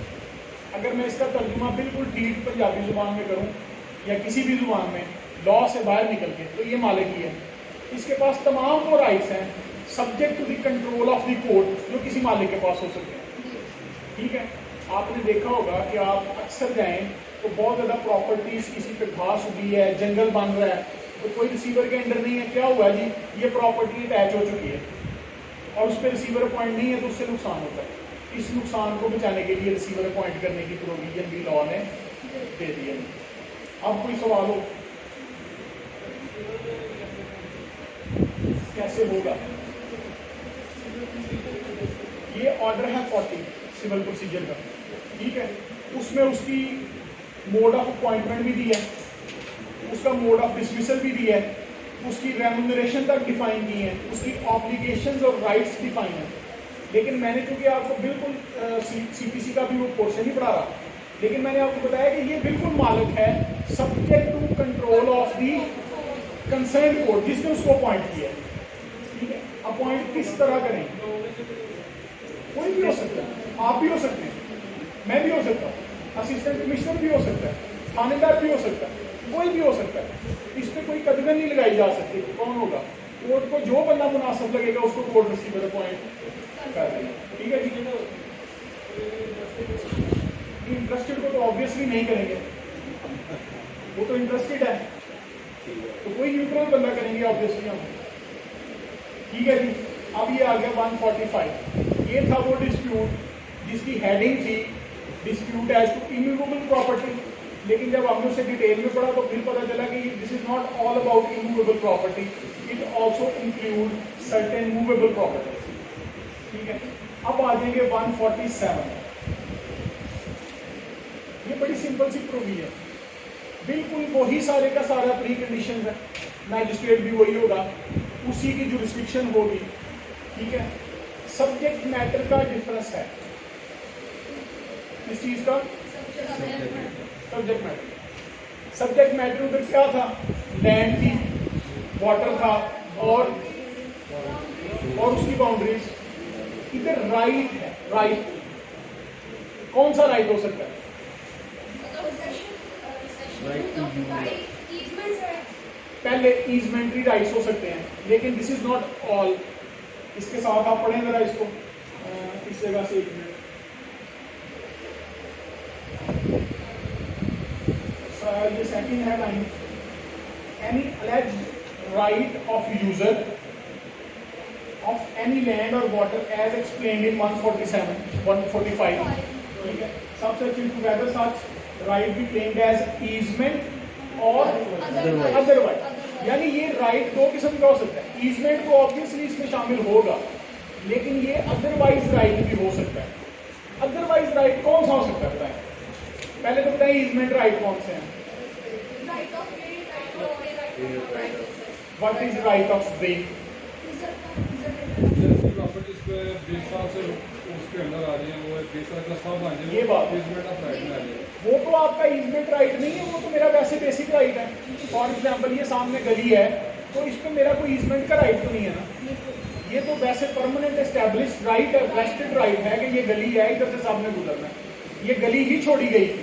अगर मैं इसका तर्जुमा बिल्कुल ठीक पंजाबी जुबान में करूं या किसी भी जुबान में लॉ से बाहर निकल के, तो ये मालिक ही है। इसके पास तमाम वो राइट्स हैं subject to the control of the court जो किसी मालिक के पास हो सकते हैं। ठीक है, आपने देखा होगा कि आप अक्सर जाएं तो बहुत ज़्यादा प्रॉपर्टीज किसी पे घास उगी है, जंगल बन रहा है, तो कोई रिसीवर के अंडर नहीं है, क्या हुआ जी, ये प्रॉपर्टी अटैच हो चुकी है और उस पर रिसीवर अपॉइंट नहीं है तो उससे नुकसान होता है। इस नुकसान को बचाने के लिए रिसीवर अपॉइंट करने की प्रोविजन भी लॉ ने दे दी है। अब कोई सवाल हो, कैसे होगा? ये ऑर्डर है 40 सिविल प्रोसीजर का, ठीक है, उसमें उसकी मोड ऑफ अपॉइंटमेंट भी दी है, उसका मोड ऑफ डिसमिसल भी दिया है, उसकी रेम्यूनरेशन तक डिफाइन की है, उसकी ऑब्लिगेशंस और राइट्स डिफाइन है। लेकिन मैंने क्योंकि आपको बिल्कुल सीपीसी का भी वो पोर्शन ही पढ़ा रहा, लेकिन मैंने आपको बताया कि ये बिल्कुल मालिक है subject to control of the concern court जिसने उसको अपॉइंट किया है। ठीक है, अपॉइंट किस तरह करें? कोई भी हो सकता है, आप भी हो सकते हैं, मैं भी हो सकता हूँ, असिस्टेंट कमिश्नर भी हो सकता है, थानेदार भी हो सकता है, कोई भी हो सकता है। इस पर कोई कदगन नहीं लगाई जा सकती। कौन होगा? कोर्ट को जो बंदा मुनासिब लगेगा उसको कोर्ट रिसीवर अपॉइंट कर देगा। ठीक है, ठीक है। इंटरेस्टेड को तो ऑब्वियसली नहीं करेंगे, वो तो इंटरेस्टेड है, तो कोई न्यूट्रल बंदा करेंगे ऑब्वियसली हम। ठीक है जी, अब ये आ गया 145। ये था वो डिस्प्यूट जिसकी हेडिंग थी dispute as to immovable property, लेकिन जब हमने उसे डिटेल में पढ़ा तो फिर पता चला कि this is not all about immovable property, it also include certain movable property. ठीक है, अब आ जाएंगे 147। ये बड़ी सिंपल सी प्रोविजन, बिल्कुल वही सारे का सारा प्री कंडीशन है, मैजिस्ट्रेट भी वही होगा, उसी की जुरिस्डिक्शन होगी। ठीक है, सब्जेक्ट मैटर का डिफरेंस है, इस चीज का सब्जेक्ट मैटर। सब्जेक्ट मैटर उधर क्या था? लैंड थी, वाटर था और उसकी बाउंड्रीज। इधर राइट है, राइट कौन सा राइट हो सकता है? पहले ईजमेंट्री राइट्स हो सकते हैं, लेकिन दिस इज नॉट ऑल। इसके साथ आप पढ़ें जरा इसको, इस जगह से एक मिनट। ये सेकंड है line, any alleged right of user of any land or water as explained in 147, 145. ठीक है, such together such right be claimed as easement or otherwise. यानी ये राइट दो किस्म का हो सकता है। ईजमेंट तो ऑब्वियसली इसमें शामिल होगा, लेकिन ये अदरवाइज राइट भी हो सकता है। अदरवाइज राइट कौन सा हो सकता है बताएं? पहले तो बताएं ईजमेंट राइट कौन से हैं? What is right of way? Properties पे 20 साल से उसके अंदर आ रही है, वो 20 साल का सब आ जाए, ये बात ईजमेंट ऑफ राइट में आ जाए। वो तो आपका ईजमेंट राइट नहीं है, वो तो मेरा वैसे बेसिक राइट है। फॉर एग्जांपल ये सामने गली है तो इस पे मेरा कोई ईजमेंट का राइट तो नहीं है ना, ये तो वैसे परमानेंट एस्टैब्लिश्ड राइट है, वेस्टेड राइट है कि ये गली है, इधर से सामने गुजरना है, ये गली ही छोड़ी गई थी।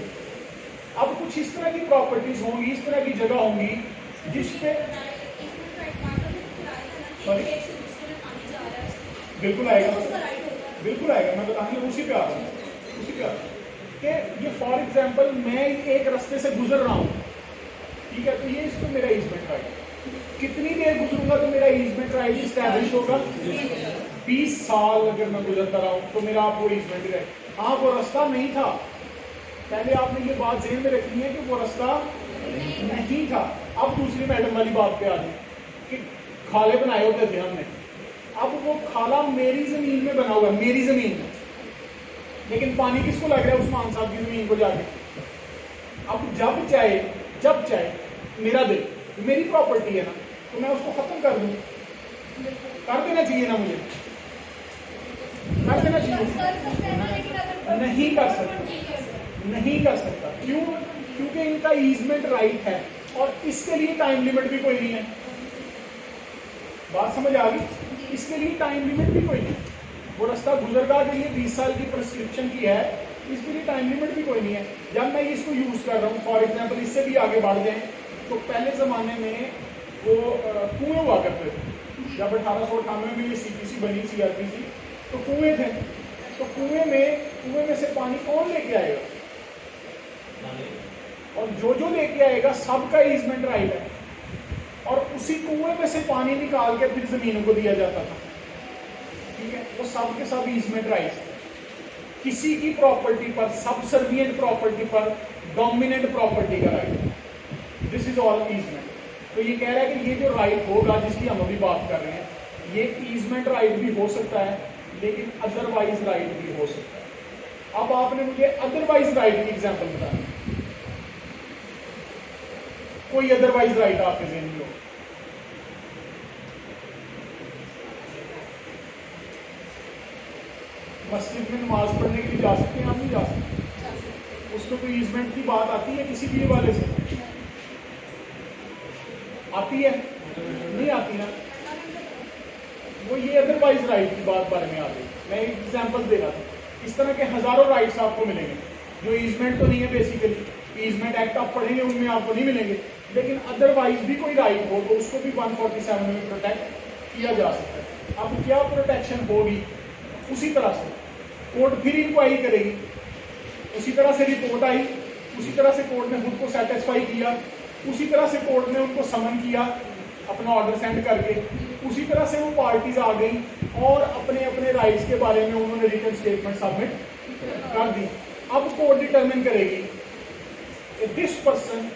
अब कुछ इस तरह की प्रॉपर्टीज होंगी, इस तरह की जगह होंगी जिसपे बिल्कुल आएगा, बिल्कुल आएगा, मैं बताने उसी पे आ रहा हूँ, उसी पे आ रहा हूँ कि ये फॉर एग्जांपल मैं एक रास्ते से गुजर रहा हूँ, ठीक है, तो ये इसको मेरा ईजमेंट राइट, कितनी देर गुजरूंगा तो मेरा ईजमेंट राइट इस्टेब्लिश होगा, 20 साल अगर मैं गुजरता रहा हूँ तो मेरा आप वो ईजमेंट रहे। हाँ वो रास्ता नहीं था, पहले आपने ये बात ज़हन में रखनी है कि वो रास्ता नहीं था। अब दूसरी मैडम वाली बात पे आ जाए कि खाले बनाए होते थे हमने, अब वो खाला मेरी जमीन में बना हुआ है, मेरी जमीन में, लेकिन पानी किसको लग रहा है? उस्मान साहब की जमीन को जाके। अब जब चाहे मेरा दिल, मेरी प्रॉपर्टी है ना, तो मैं उसको खत्म कर दूं, कर देना चाहिए ना मुझे, कर देना चाहिए। कर सकते हैं ना, लेकिन अगर नहीं कर सकता, नहीं कर सकता। क्यों? क्योंकि इनका ईजमेंट राइट है और इसके लिए टाइम लिमिट भी कोई नहीं है। बात समझ आ गई? इसके लिए टाइम लिमिट भी कोई नहीं। वो रास्ता गुजरगाह के लिए 20 साल की प्रिस्क्रिप्शन की है, इसके लिए टाइम लिमिट भी कोई नहीं है। जब मैं इसको यूज़ कर रहा हूँ, फॉर एग्जाम्पल इससे भी आगे बढ़ जाएं, तो पहले ज़माने में वो कुएँ हुआ करते थे। जब 1898 में ये CPC बनी, CRPC, तो कुएँ थे। तो कुएँ में से पानी कौन लेके आएगा? और जो लेके आएगा सबका ईजमेंट राइट है, और उसी कुएं में से पानी निकाल के फिर जमीनों को दिया जाता था। ठीक है, वो सब के सब ईजमेंट राइट। किसी की प्रॉपर्टी पर, सबसर्विएंट प्रॉपर्टी पर डोमिनेंट प्रॉपर्टी का right, this is all easement. तो ये कह रहा है कि ये जो राइट होगा जिसकी हम अभी बात कर रहे हैं, ये ईजमेंट राइट भी हो सकता है, लेकिन अदरवाइज राइट भी हो सकता है। अब आपने मुझे अदरवाइज राइट की एग्जाम्पल बताना, कोई अदरवाइज राइट आपके ज़हन में हो? मस्जिद में नमाज पढ़ने के लिए जा सकते हैं, आप नहीं जा सकते? उसमें कोई ईजमेंट की बात आती है किसी भी हवाले से? आती है? नहीं आती ना। वो ये अदरवाइज राइट की बात बारे में आ गई। मैं एक एग्जांपल दे रहा था। इस तरह के हजारों राइट्स आपको मिलेंगे जो ईजमेंट तो नहीं है बेसिकली, ईजमेंट एक्ट आप पढ़ेंगे उनमें आपको नहीं मिलेंगे, लेकिन अदरवाइज भी कोई राइट हो तो उसको भी 147 में प्रोटेक्ट किया जा सकता है। अब क्या प्रोटेक्शन होगी? उसी तरह से कोर्ट फिर इंक्वायरी करेगी, उसी तरह से रिपोर्ट आई, उसी तरह से कोर्ट ने खुद को सेटिस्फाई किया, उसी तरह से कोर्ट ने उनको समन किया अपना ऑर्डर सेंड करके, उसी तरह से वो पार्टीज आ गई और अपने अपने राइट्स के बारे में उन्होंने रिटन स्टेटमेंट सबमिट कर दी। अब कोर्ट डिटरमिन करेगी this person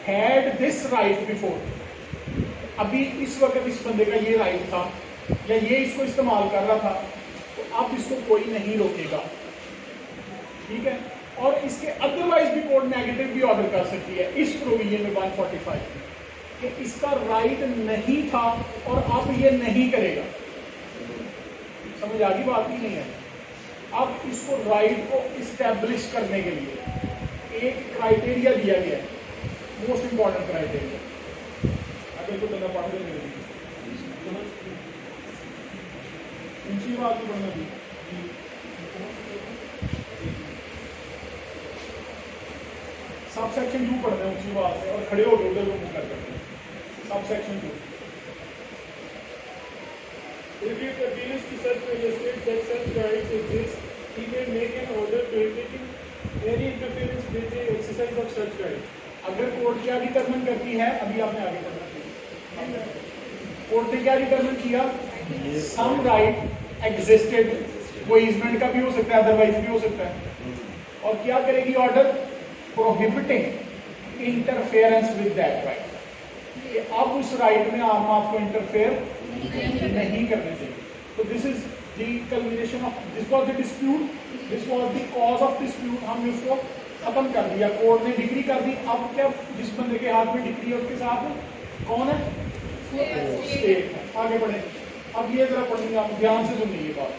had this right before, अभी इस वक्त इस बंदे का ये राइट था या ये इसको इस्तेमाल कर रहा था, तो अब इसको कोई नहीं रोकेगा। ठीक है, और इसके अदरवाइज भी कोर्ट नेगेटिव भी ऑर्डर कर सकती है इस प्रोविजन में 145 कि इसका राइट नहीं था और अब ये नहीं करेगा। समझ आ गई बात? ही नहीं है। अब इसको राइट को इस्टेब्लिश करने के लिए एक क्राइटेरिया दिया गया है, मोस्ट इंपॉर्टेंट क्राइटेरिया। अगर तो बंदा पढ़ लेने ऊंची बात तो पढ़ना थी। सब सेक्शन 2 पढ़ना है ऊंची बात है, और खड़े हो गए उधर मुंह करते हैं। Sub section 2। If it appears to such magistrate that such rights exist, he may make an order prohibiting any interference with the exercise of such rights. अगर कोर्ट क्या डिटरमिन करती है, अभी आपने आगे पढ़ना चाहिए, कोर्ट ने क्या डिटरमिन किया? सम राइट एग्जिस्टेड, वो ईजमेंट का भी हो सकता है, अदरवाइज भी हो सकता है, और क्या करेगी order? Prohibiting interference with that right, कि अब उस राइट में आपको इंटरफेयर नहीं करने चाहिए। तो this is the culmination of, this was the dispute, this was the cause of dispute. हमने उसको खत्म कर दिया, कोर्ट ने डिग्री कर दी। अब क्या, जिस बंदे के हाथ में डिग्री है उसके साथ कौन है? स्टेट है। आगे बढ़े, अब ये जरा पढ़ेंगे, आप ध्यान से सुनिए ये बात।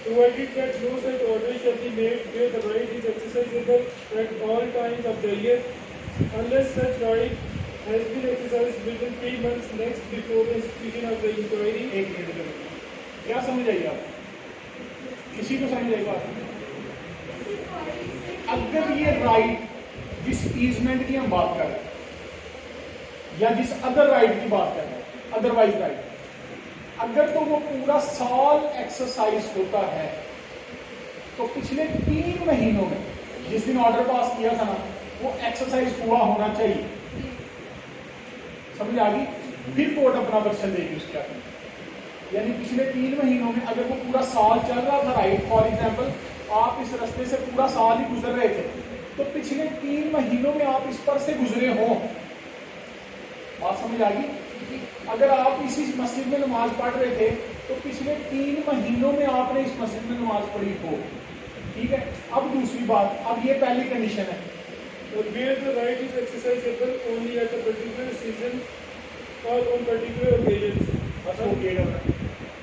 Provided that no such order shall be made where the right is exercisable at all times of the year, unless such right has been exercised within 3 months next before the institution of the inquiry. एक मिनट के लिए क्या समझ आई आप? किसी को समझ आई बात? अगर ये राइट, जिस ईजमेंट की हम बात कर रहे हैं या जिस अदर राइट की बात कर रहे हैं, अदरवाइज राइट, अगर तो वो पूरा साल एक्सरसाइज होता है, तो पिछले 3 महीनों में जिस दिन ऑर्डर पास किया था ना, वो एक्सरसाइज हुआ होना चाहिए। समझ आ गई? फिर कोर्ट अपना वर्षन देगी उसके आगे। यानी पिछले 3 महीनों में अगर वो पूरा साल चल रहा था राइट, फॉर एग्जाम्पल आप इस रास्ते से पूरा साल ही गुजर रहे थे, तो पिछले 3 महीनों में आप इस पर से गुजरे हो, बात समझ आ गई? अगर आप इसी मस्जिद में नमाज पढ़ रहे थे तो पिछले 3 महीनों में आपने इस मस्जिद में नमाज पढ़ी हो, ठीक है। अब दूसरी बात, अब ये पहली कंडीशन है, where the right is exercisable only at a particular season or on particular occasions.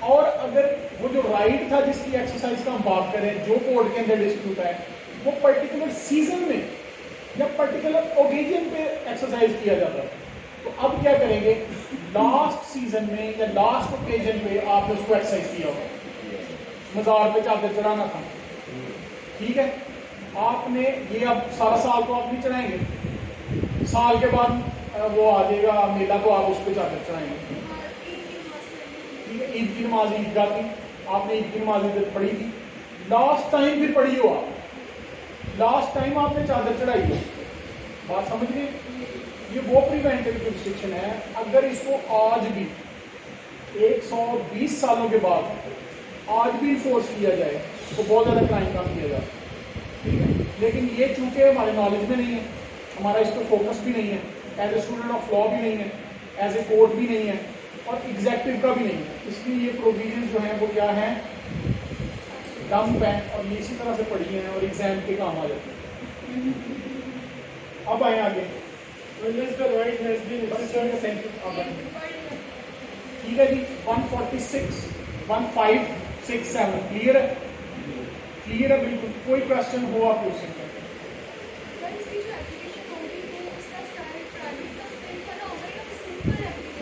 और अगर वो जो राइट था जिसकी एक्सरसाइज का हम बात करें, जो कोर्ट के अंदर डिस्प्यूट है, वो पर्टिकुलर सीजन में या पर्टिकुलर ओकेजन पे एक्सरसाइज किया जाता है, तो अब क्या करेंगे, लास्ट सीजन में या लास्ट ओकेजन पे आपने उसको एक्सरसाइज किया होगा, मजार पे चादर चढ़ाना था, ठीक है। आपने ये अब सारा साल तो आप नहीं चढ़ाएंगे, साल के बाद वो आ जाएगा मेला तो आप उस पर चादर चढ़ाएंगे, ठीक है। ईद की नमाज ईदगाह थी, आपने ईद की नमाज इधर पढ़ी थी, लास्ट टाइम फिर पढ़ी हो आप, लास्ट टाइम आपने चादर चढ़ाई हो, बात समझ गए? ये वो प्रिवेंटिव जुरिस्डिक्शन है, अगर इसको आज भी 120 सालों के बाद आज भी इन्फोर्स किया जाए तो बहुत ज़्यादा क्राइम कम किया जाए, ठीक है। लेकिन ये चूंकि हमारे नॉलेज में नहीं है, हमारा इस पर फोकस भी नहीं है, as a student of law भी नहीं है, एज ए कोर्ट भी नहीं है, और एग्जेक्टिव का भी नहीं है, इसलिए ये प्रोविजन जो है वो क्या है, डम्प है, और ये इसी तरह से पढ़ी हैं और एग्जाम के काम आ जाते हैं। अब आए आगे, Unless the right has been exercised. ठीक है जी, 146, 1567 क्लियर है, क्लियर है बिल्कुल, कोई क्वेश्चन हो आप पूछ सकते हैं।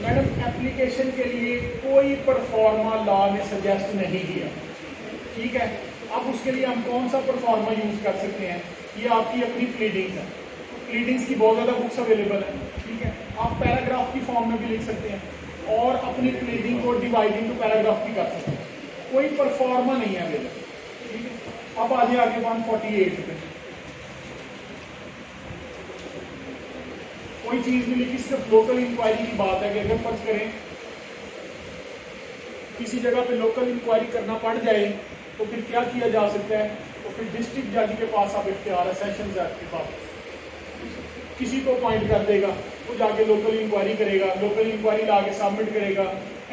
मैडम एप्लीकेशन के लिए कोई परफॉर्मा लॉ ने सजेस्ट नहीं किया, ठीक है। अब उसके लिए हम कौन सा परफॉर्मा यूज कर सकते हैं, ये आपकी अपनी प्लीडिंग्स है, प्लीडिंग्स की बहुत ज़्यादा बुक्स अवेलेबल है, ठीक है। आप पैराग्राफ की फॉर्म में भी लिख सकते हैं और अपनी प्लीडिंग को डिवाइड इनटू पैराग्राफ भी कर सकते हैं, कोई परफॉर्मा नहीं है अवेलेबल, ठीक है। अब आगे 148 पे कोई चीज़ नहीं लिखी, सिर्फ लोकल इंक्वायरी की बात है कि अगर फर्ज करें किसी जगह पे लोकल इंक्वायरी करना पड़ जाए तो फिर क्या किया जा सकता है, तो फिर डिस्ट्रिक्ट जज के पास अब इख्तियार है, सेशन जज के पास किसी को अपॉइंट कर देगा, वो जाके लोकल इंक्वायरी करेगा, लोकल इंक्वायरी ला के सबमिट करेगा,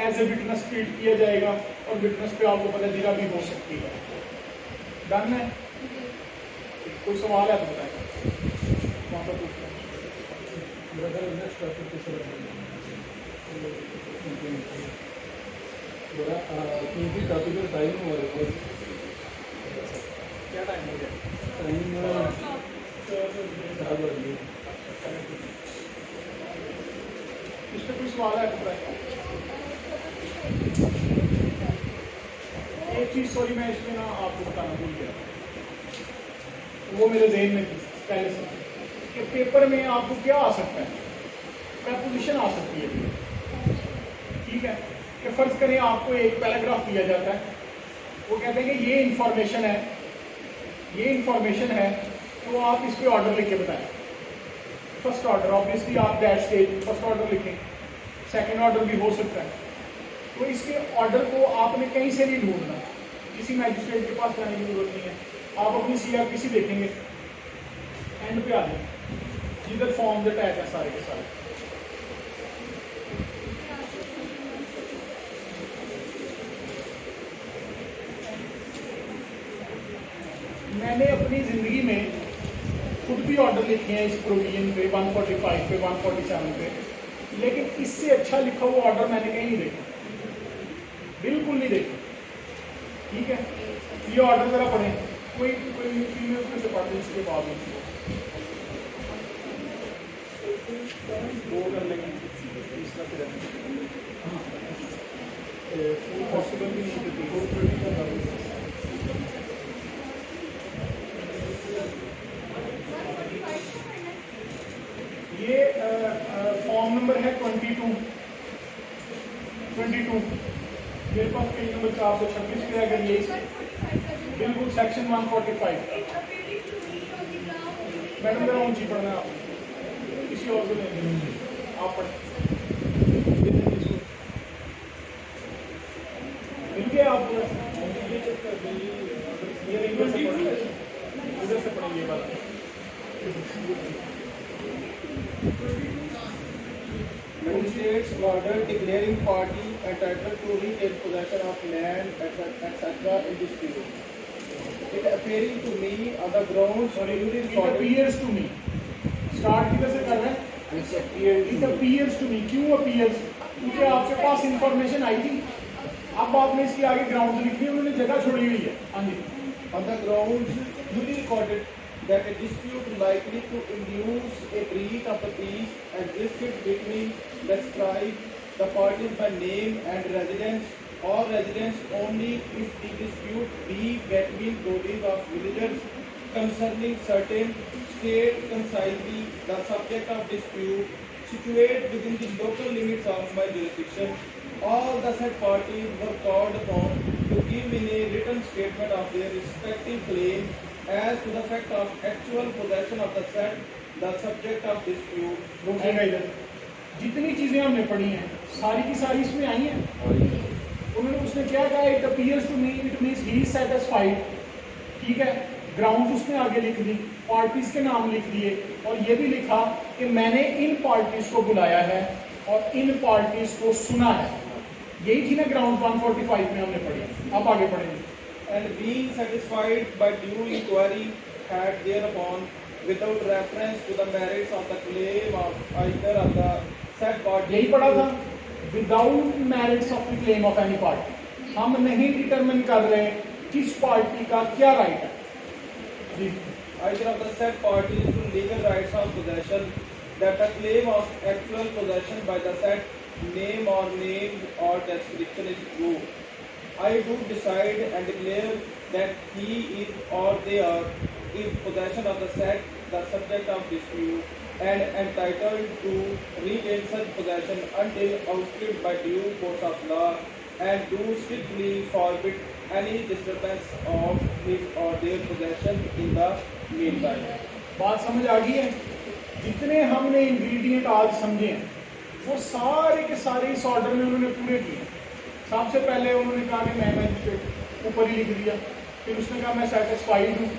एज ए विटनेस ट्रीट किया जाएगा, और विटनेस पे आपको पता जीरा भी हो सकती है। डन है? कोई सवाल है तो बताएं, कौन सा पूछना है? क्योंकि काफ़ी देर टाइम हो रहा है, क्या टाइम हो गया? टाइम 4 बज गए। इस पर कोई सवाल है तो बताएं। एक चीज़ सॉरी मैं इसमें ना आपको बताना भूल गया, वो मेरे ज़हन में थी पहले से कि पेपर में आपको क्या आ सकता है, प्रपोजिशन आ सकती है, ठीक है। कि फर्ज करें आपको एक पैराग्राफ दिया जाता है, वो कहते हैं कि ये इंफॉर्मेशन है, ये इंफॉर्मेशन है, तो आप इस पर ऑर्डर लिख के बताएं। फर्स्ट ऑर्डर ऑब्वियसली आप दैट स्टेज फर्स्ट ऑर्डर लिखें, सेकंड ऑर्डर भी हो सकता है, तो इसके ऑर्डर को आपने कहीं से नहीं ढूंढना, किसी मैजिस्ट्रेट के पास जाने की जरूरत नहीं है, आप अपनी CRPC देखेंगे, एंड पे आ जाए जिधर फॉर्म द टैग है सारे के सारे, मैंने अपनी ज़िंदगी में खुद भी ऑर्डर लिखे हैं इस प्रोविजन पे 145 पे 147 पे, लेकिन इससे अच्छा लिखा हुआ ऑर्डर मैंने कहीं नहीं देखा, बिल्कुल नहीं देखा, ठीक है। ये ऑर्डर जरा पढ़ें, कोई कोई फीमेल से पढ़ते इसके बाद वो कर लेंगे, तीसरा फिर पॉसिबल भी नहीं ये फॉर्म नंबर है 22 मेरे पास पेज नंबर 426 पे अगर ये बिल्कुल सेक्शन 145। मैडम जरा ऊंची पढ़ना है आप, किसी और को नहीं आप पढ़ Magistrates order declaring party entitled to retain possession of land, etc. in dispute. It appearing to me on the grounds duly It recorded. appears to me. Start किधर से कर रहे हैं? It appears to me. क्यों appears? क्योंकि आपके पास इंफॉर्मेशन आई थी. अब आपने इसके आगे ग्राउंड लिखी है, उन्होंने जगह छोड़ी हुई है. हाँ जी. On the grounds duly recorded that a dispute likely to induce a breach of the peace existed between the parties by name and residence, or residence only if the dispute be between bodies of villagers concerning certain state concisely the subject of dispute situate within the local limits of my jurisdiction. All the said parties were called upon to give in a written statement of their respective claims as to the fact of actual possession of the subject of dispute. रोकेगा इधर. जितनी चीजें हमने पढ़ी हैं सारी की सारी इसमें आई हैं. उन्होंने उसने क्या कहा? It appears to me, it means he satisfied. ठीक है. ग्राउंड उसने आगे लिख दी, पार्टीज के नाम लिख दिए और ये भी लिखा कि मैंने इन पार्टीज को बुलाया है और इन पार्टीज को सुना है. यही थी ना ग्राउंड 145 में हमने पढ़ी. अब आगे पढ़ेंगे. And being satisfied by due inquiry had thereupon, without reference to the merits of the claim of either of the said party. यही पढ़ा था. Without merits of the claim of any party. हम नहीं डिटरमिन कर रहे किस पार्टी का क्या राइट है. जी. Either of the said parties to legal rights of possession, that the claim of actual possession by the said name or names or description is true. I do decide and declare that he is or they are in possession of the subject of dispute, and entitled to retain such possession until ousted by due course of law, and do strictly forbid any disturbance of his or their possession in the meantime. बात समझ आ गई है? जितने हमने इंग्रेडिएंट आज समझे हैं वो सारे के सारे इस ऑर्डर में उन्होंने पूरे किए. सबसे पहले उन्होंने कहा कि मैं मैजिस्ट्रेट, ऊपर ही लिख दिया. फिर उसने कहा मैं सेटिस्फाइड हूँ,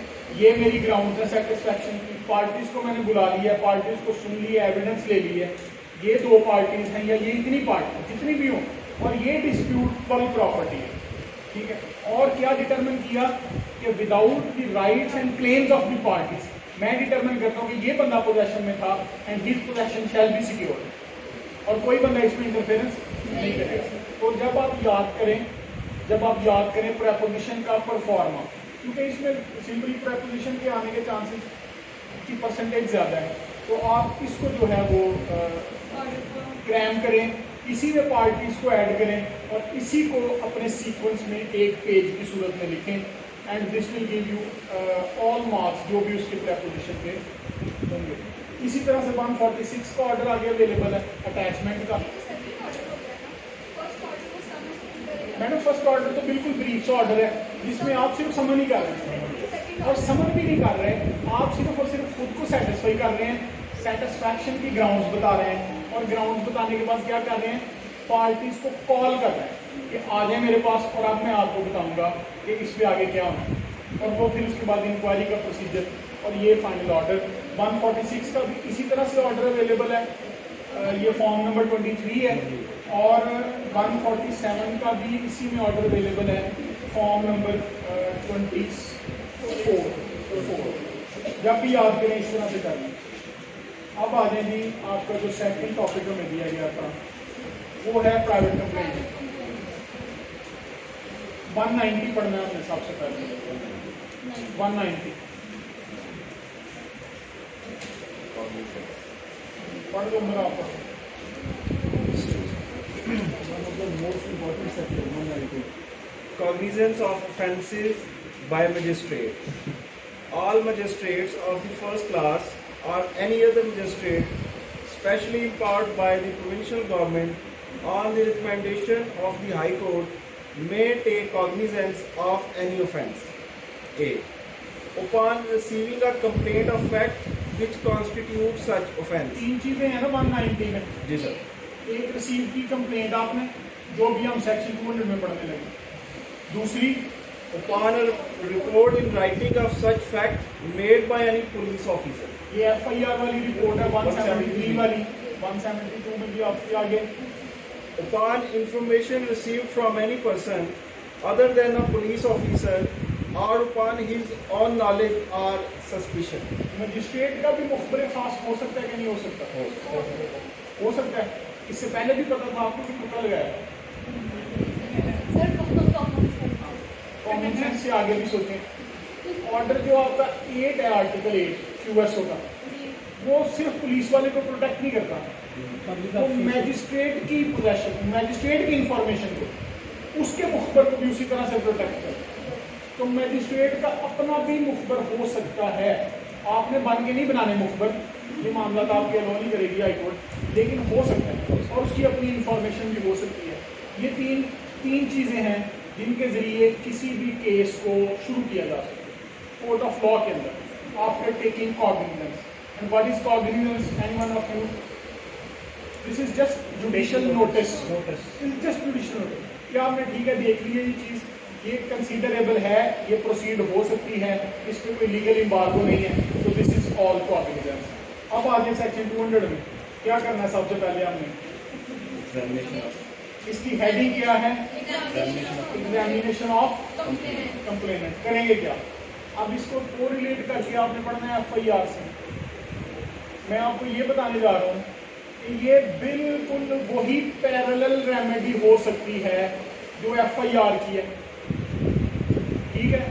ये मेरी ग्राउंड है सेटिस्फैक्शन की. पार्टीज को मैंने बुला लिया, पार्टीज को सुन लिया, एविडेंस ले लिया. ये दो पार्टीज हैं या ये इतनी पार्टी जितनी भी हो, और ये डिस्प्यूटेबल प्रॉपर्टी है. ठीक है. और क्या डिटरमिन किया कि without the rights and claims of the parties मैं डिटरमिन करता हूँ कि ये बंदा पोजेशन में था and his possession shall be secured, और कोई बंदा इसमें इंटरफेरेंस नहीं करेगा. तो जब आप याद करें प्रेपोजिशन का परफॉर्मा, क्योंकि इसमें सिंपली प्रेपोजिशन के आने के चांसेस की परसेंटेज ज़्यादा है, तो आप इसको जो है वो क्रैम करें, इसी में पार्टीज को ऐड करें और इसी को अपने सीक्वेंस में एक पेज की सूरत में लिखें, and this will give you all marks जो भी उसके प्रेपोजिशन पे होंगे. इसी तरह से 146 का ऑर्डर आगे अवेलेबल है अटैचमेंट का. मैडम फर्स्ट ऑर्डर तो बिल्कुल ब्रीफ सा ऑर्डर है जिसमें आप सिर्फ समन ही कर रहे हैं, और समन भी नहीं कर रहे हैं, आप सिर्फ और सिर्फ खुद को सेटिस्फाई कर रहे हैं, सेटिस्फैक्शन की ग्राउंड्स बता रहे हैं, और ग्राउंड्स बताने के बाद क्या कर रहे हैं, पार्टीज को कॉल कर रहे हैं कि आ जाए मेरे पास और अब मैं आपको बताऊंगा कि इस पे आगे क्या होना है, और वो फिर उसके बाद इंक्वायरी का प्रोसीजर और ये फाइनल ऑर्डर. 146 का भी इसी तरह से ऑर्डर अवेलेबल है, ये फॉर्म नंबर 23 है, और 147 का भी इसी में ऑर्डर अवेलेबल है, फॉर्म नंबर 24. जब भी याद करें इस तरह से करें. अब आ जाए जी आपका जो सेकंड टॉपिक हमें दिया गया था वो है प्राइवेट कंप्लेंट. 190 पढ़ना है हमने सबसे पहले. 190 पढ़ लो मेरा आपको. Most important section 190. Cognizance of offences by magistrate. All magistrates of the first class or any other magistrate, specially empowered by the provincial government, on the recommendation of the High Court, may take cognizance of any offence. A. Upon receiving a complaint of fact which constitutes such offence. 3 चीजें हैं ना 190 में. जी सर. एक रिसीव की कंप्लेंट आपने, जो भी हम सेक्शन 200 में पढ़ने लगे. दूसरी, Upon a report in writing of such fact made by any police officer. ये FIR वाली रिपोर्ट है 173 वाली, 172 में भी आपके आगे Upon information received from any person other than a police officer or upon his own knowledge or suspicion. Magistrate का भी मुखबरे खास हो सकता है कि नहीं हो सकता? हो सकता है। इससे पहले भी पता था आपको कि पता लगाया। सर कॉमन सेंस से आगे भी सोचें। ऑर्डर जो आपका 8 है, आर्टिकल 8 QSO का, वो सिर्फ पुलिस वाले को प्रोटेक्ट नहीं करता, वो मैजिस्ट्रेट की पोजेशन, मैजिस्ट्रेट की इंफॉर्मेशन को, उसके मुखबर को भी उसी तरह से प्रोटेक्ट करता है। तो मैजिस्ट्रेट का अपना भी मुखबर हो सकता है, आपने बन के नहीं बनाने मुखबर, ये मामला तो आपकी अलो नहीं करेगी हाई कोर्ट, लेकिन हो सकता है, और उसकी अपनी इंफॉर्मेशन भी हो सकती है। ये तीन चीज़ें हैं जिनके ज़रिए किसी भी केस को शुरू किया जा सकता है कोर्ट ऑफ लॉ के अंदर, after taking cognizance. And what is cognizance? Anyone of you? This is just judicial notice, just judicial notice कि आपने ठीक है देख लिया ये चीज़, ये कंसीडरेबल है, ये प्रोसीड हो सकती है, इस पर कोई लीगल इम्बार्गो नहीं है, तो दिस इज ऑल कॉग्निजेंस। अब आगे सेक्शन 200 में क्या करना है? सबसे पहले हमने इसकी हेडिंग क्या है? Examination of complainant. करेंगे क्या? अब इसको कोरिलेट करके आपने पढ़ना है FIR से। मैं आपको ये बताने जा रहा हूँ कि ये बिल्कुल वही पैरेलल रेमेडी हो सकती है जो FIR की है, ठीक है?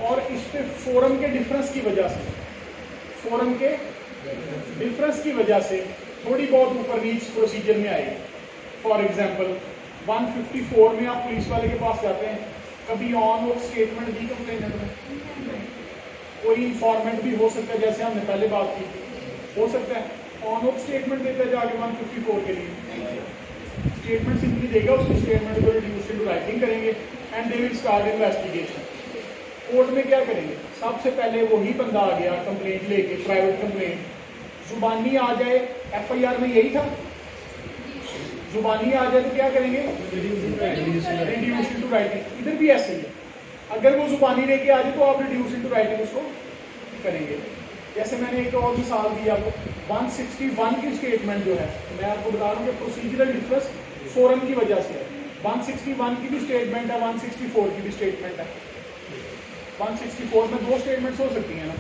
और इस पे फोरम के डिफरेंस की वजह से, फोरम के डिफरेंस की वजह से थोड़ी बहुत ऊपर नीच प्रोसीजर में आएगी। फॉर एग्जांपल 154 में आप पुलिस वाले के पास जाते हैं, कभी on off statement the complainant में, कोई इंफॉर्मेंट भी हो सकता है, जैसे हमने पहले बात की, हो सकता है ऑन ऑफ स्टेटमेंट देता जाके 154 के लिए स्टेटमेंट सिंपली देगा, उसकी स्टेटमेंट को रिड्यूस टू राइटिंग करेंगे and they will start investigation. Court में क्या करेंगे? सबसे पहले वही बंदा आ गया कंप्लेंट लेके, प्राइवेट कंप्लेंट, जुबानी आ जाए, FIR में यही था, जुबानी आ जाए तो क्या करेंगे? Reduce to writing. इधर भी ऐसे ही है, अगर वो जुबानी लेके आ जाए तो आप रिड्यूस टू राइटिंग उसको करेंगे। जैसे मैंने एक और मिसाल दी आपको, 161 की स्टेटमेंट जो है, मैं आपको बता रहा हूँ कि प्रोसीजरल डिफरेंस फोरम की वजह से है। 161 की भी स्टेटमेंट है, 164 की भी स्टेटमेंट है। 164 में 2 स्टेटमेंट्स हो सकती हैं ना,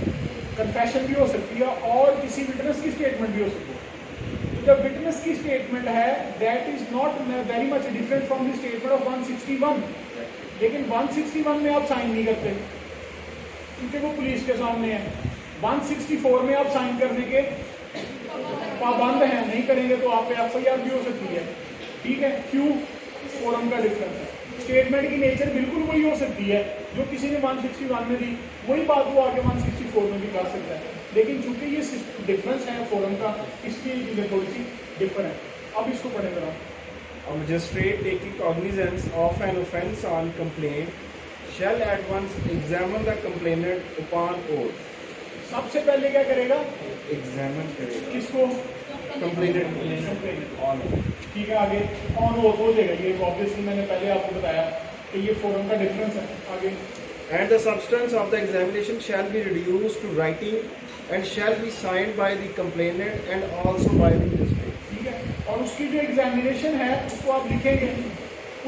कन्फेशन भी हो सकती है और किसी विटनेस की स्टेटमेंट भी हो सकती है। तो जब विटनेस की स्टेटमेंट है, that is not very much different from the statement of 161, लेकिन 161 में आप साइन नहीं करते क्योंकि वो पुलिस के सामने है। 164 में आप साइन करने के पाबंद हैं, नहीं करेंगे तो आप पे FIR भी हो सकती है, ठीक है? क्यों? फोरम का डिफरेंस है। स्टेटमेंट की नेचर बिल्कुल वही हो सकती है जो किसी ने 161 में दी, वही बात वो आगे 164 में भी कर सकता है, लेकिन चूंकि ये डिफरेंस है फोरम का, इसलिए चीज़ें थोड़ी सी डिफरेंट है। अब इसको पढ़े जरा। A magistrate taking cognizance of an offence on complaint shall at once examine the complainant upon oath. सबसे पहले क्या करेगा? Examine करेगा किसको? complainant on oath. ठीक है, आगे ऑन ओथ हो जाएगा। ये ऑब्वियसली मैंने पहले आपको बताया कि ये फोरम का डिफरेंस है। आगे And the substance of the examination shall be reduced to writing and shall be signed by the complainant and also by the magistrate. ठीक है, और उसकी जो एग्जामिनेशन है उसको आप लिखेंगे,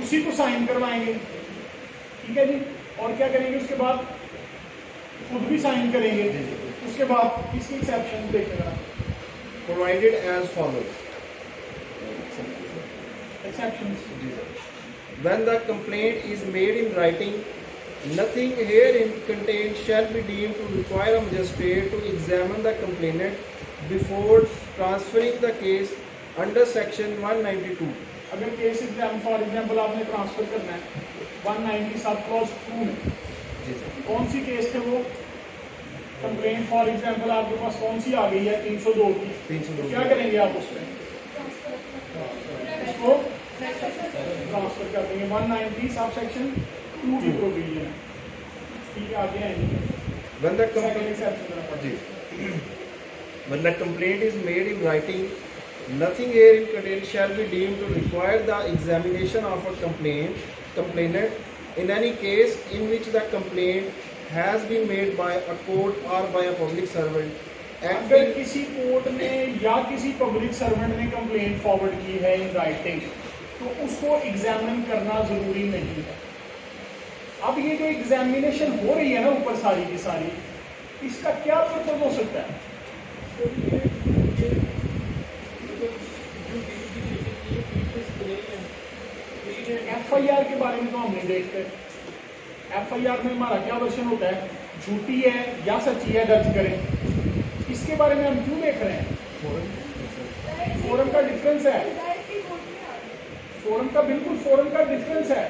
उसी को साइन करवाएंगे, ठीक है जी? और क्या करेंगे उसके बाद? खुद भी साइन करेंगे। उसके बाद इसकी एक्सेप्शन देखिएगा, Provided as follows. Exceptions. When the complaint is made in writing, nothing herein contained shall be deemed to require a magistrate to examine the complainant before transferring the case under section 192. अगर केस एग्जाम फॉर एग्जाम्पल आपने ट्रांसफर करना है 190 सब क्लॉज 2 में, कौन सी केस थे वो? कंप्लेंट फॉर एग्जाम्पल आपके पास कौन सी आ गई है? 302 की। 302 तो क्या करेंगे आप उसमें? उसको ट्रांसफर कर देंगे। 190 सब सेक्शन 2 की प्रोविजन है, ठीक है? आगे आएंगे। When the Second complaint exception When the complaint is made in writing, nothing herein contained shall be deemed to require the examination of a complainant in any case in which the complaint has been made by a court or by a public servant अगर किसी कोर्ट ने या किसी पब्लिक सर्वेंट ने कंप्लेंट फॉरवर्ड की है इन राइटिंग, तो उसको एग्जामिन करना जरूरी नहीं है। अब ये जो एग्जामिनेशन हो रही है ना ऊपर सारी की सारी, इसका क्या पर्पज हो सकता है? FIR के बारे में तो हम नहीं देखते। FIR में हमारा क्या वर्जन होता है, झूठी है या सच्ची है दर्ज करें। इसके बारे में हम क्यों देख रहे हैं? फोरम का डिफरेंस है, फोरम का बिल्कुल फोरम का डिफरेंस है।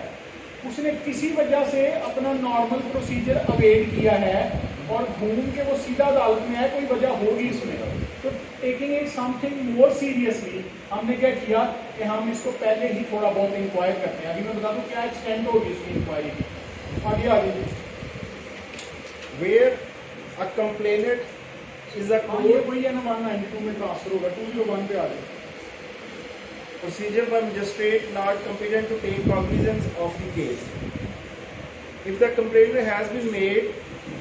उसने किसी वजह से अपना नॉर्मल प्रोसीजर अवेल किया है और घूम के वो सीधा अदालत में है, कोई वजह होगी इसमें। तो taking it something more seriously, हमने क्या किया कि हम इसको पहले ही थोड़ा बहुत इंक्वायर करते हैं। अभी मैं बता दूं क्या एक्सटेंड होगी इसकी इंक्वायरी की। आगे आगे where a complainant is a ये court वही है ना 192 में ट्रांसफर होगा, 201 पे आ जाए। procedure by magistrate not competent to take cognizance of the case. If the complaint has been made,